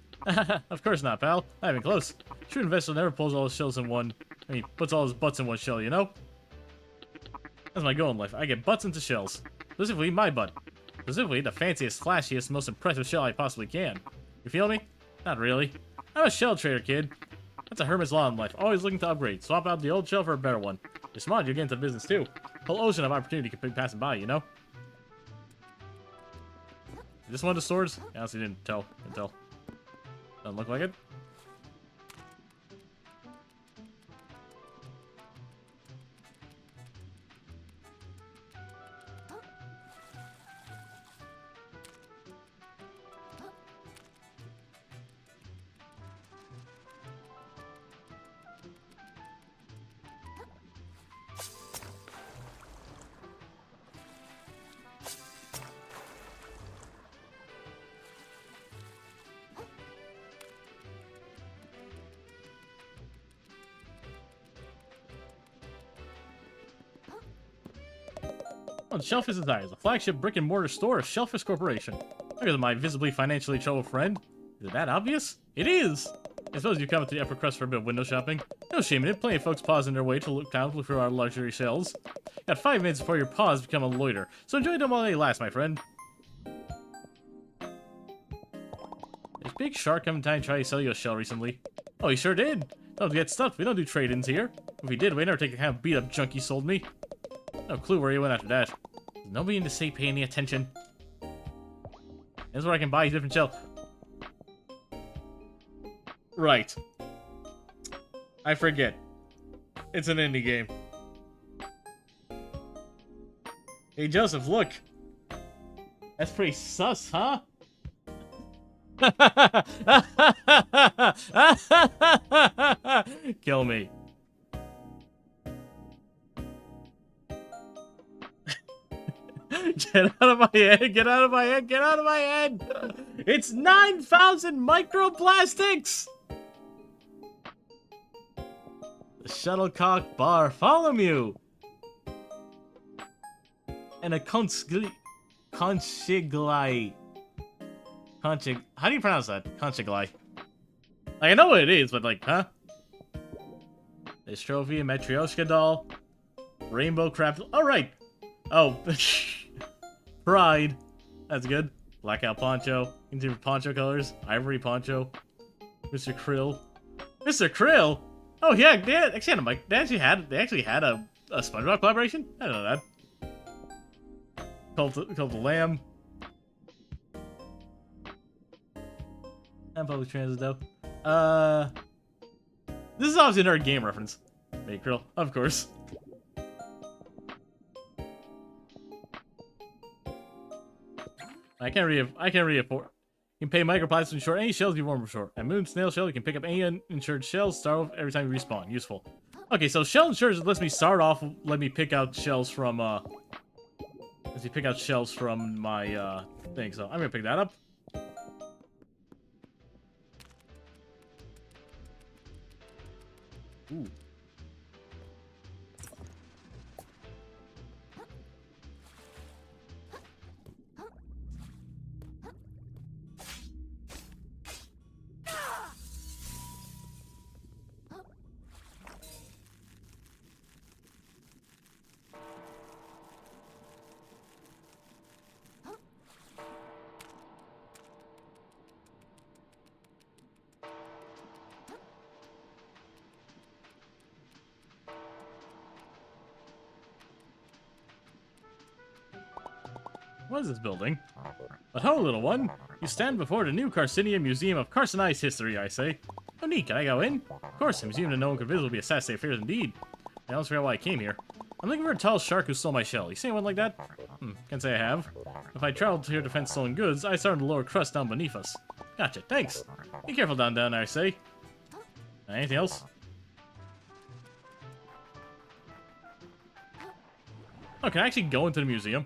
Of course not, pal. Not even close. True investor never pulls all his shells in one. I mean, puts all his butts in one shell, you know? That's my goal in life. I get butts into shells. Specifically, my butt. Specifically, the fanciest, flashiest, most impressive shell I possibly can. You feel me? Not really. I'm a shell trader, kid. That's a hermit's law in life. Always looking to upgrade. Swap out the old shell for a better one. You're smart, you'll get into business too. Whole ocean of opportunity could be passing by, you know? Is this one of the swords? I honestly didn't tell. Doesn't look like it. Shellfish Desires, a flagship brick-and-mortar store of Shellfish Corporation. Look at my visibly financially troubled friend. Is it that obvious? It is! I suppose you've come to the upper crust for a bit of window shopping. No shame in it. Plenty of folks pause on their way to look through our luxury shelves. Got 5 minutes before your pause become a loiter, so enjoy them while they last, my friend. Is Big Shark coming time to try to sell you a shell recently? Oh, he sure did. Don't get stuffed. We don't do trade-ins here. If we did, we'd never take the kind of beat-up junk he sold me. No clue where he went after that. Nobody in the city pay any attention. That's where I can buy different shells. Right. I forget. It's an indie game. Hey, Joseph, look. That's pretty sus, huh? Kill me. Get out of my head, get out of my head, get out of my head! It's 9,000 microplastics! The shuttlecock bar Bartholomew! And a conchigli. How do you pronounce that? Conchigli. Like, I know what it is, but like, huh? This trophy, a Matryoshka doll, rainbow craft. Alright! Oh. Pride. That's good. Blackout poncho. Into poncho colors. Ivory poncho. Mr. Krill. Mr. Krill? Oh yeah, they actually had a mic. They actually had a SpongeBob collaboration? I don't know that. Cult the Lamb. And public transit though. This is obviously another game reference. Hey Krill, of course. I can't read it for. You can pay microplastics to insure any shells you want for short. At Moon Snail Shell, you can pick up any uninsured shells, start off every time you respawn. Useful. Okay, so shell insurance lets me start off, let me pick out shells from, lets me pick out shells from my, thing. So I'm gonna pick that up. Ooh. What is this building? But ho, little one! You stand before the new Carcinia Museum of Carcinized History, I say. Oh neat, can I go in? Of course, a museum that no one could visit will be a satisfying affair indeed. I almost forgot why I came here. I'm looking for a tall shark who stole my shell. You see anyone like that? Can't say I have. If I traveled here to defend stolen goods, I started the lower crust down beneath us. Gotcha, thanks. Be careful down there, I say. Anything else? Oh, can I actually go into the museum?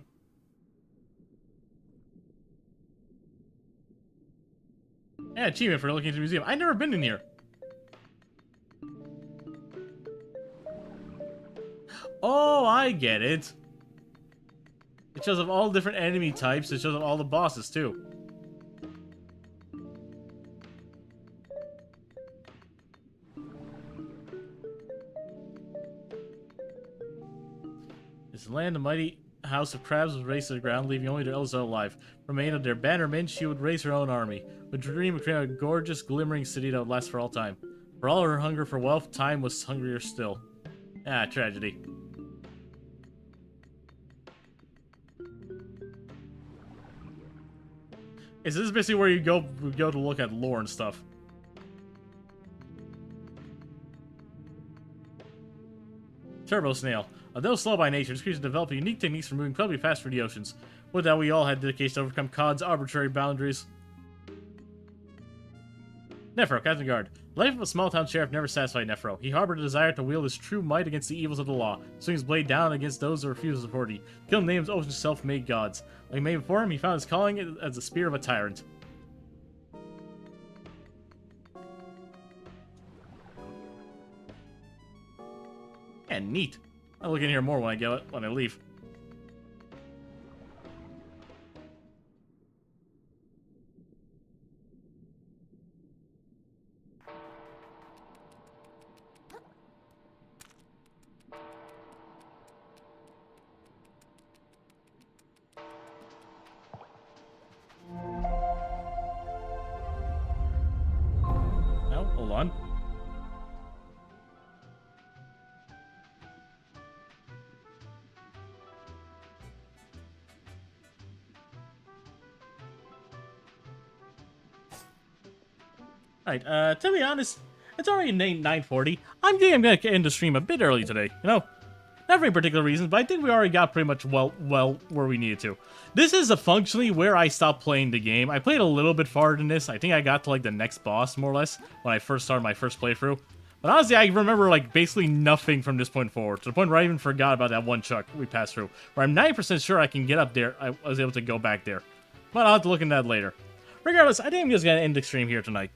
Yeah, achievement for looking into the museum. I've never been in here. Oh, I get it. It shows up all different enemy types. It shows up all the bosses, too. This land, the mighty house of crabs was razed to the ground, leaving only their elders alive. Remain of their bannermen, she would raise her own army. Would dream of creating a gorgeous, glimmering city that would last for all time. For all her hunger for wealth, time was hungrier still. Ah, tragedy. Is this basically where you go to look at lore and stuff? Turbo Snail. Although slow by nature, this creature developed unique techniques for moving incredibly fast through the oceans. Would that we all had dedication to overcome Cod's arbitrary boundaries. Nephro, Captain Guard. Life of a small-town sheriff never satisfied Nephro. He harbored a desire to wield his true might against the evils of the law, swing his blade down against those who refuse authority, kill names ocean's self-made gods. Like made before him, he found his calling as the spear of a tyrant. And neat. I'll look in here more when I leave. Alright, to be honest, it's already 9:40. I'm thinking I'm gonna end the stream a bit early today, you know? Not for any particular reasons, but I think we already got pretty much well where we needed to. This is functionally where I stopped playing the game. I played a little bit farther than this. I think I got to like the next boss, more or less, when I first started my first playthrough. But honestly, I remember like basically nothing from this point forward, to the point where I even forgot about that one chuck we passed through. Where I'm 90% sure I can get up there. I was able to go back there. But I'll have to look into that later. Regardless, I think I'm just gonna end the stream here tonight.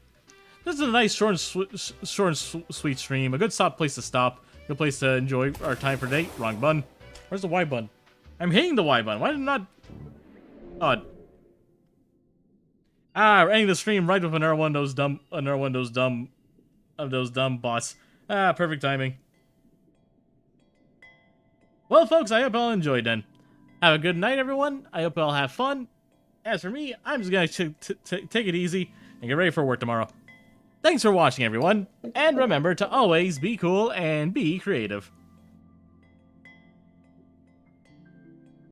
This is a nice short and sweet stream. A good place to stop. Good place to enjoy our time for today. Wrong button. Where's the Y button? I'm hitting the Y button. Why did it not... Odd. We're ending the stream right with another one of those dumb bots. Perfect timing. Well, folks, I hope you all enjoyed then. Have a good night, everyone. I hope you all have fun. As for me, I'm just gonna take it easy and get ready for work tomorrow. Thanks for watching, everyone, and remember to always be cool and be creative.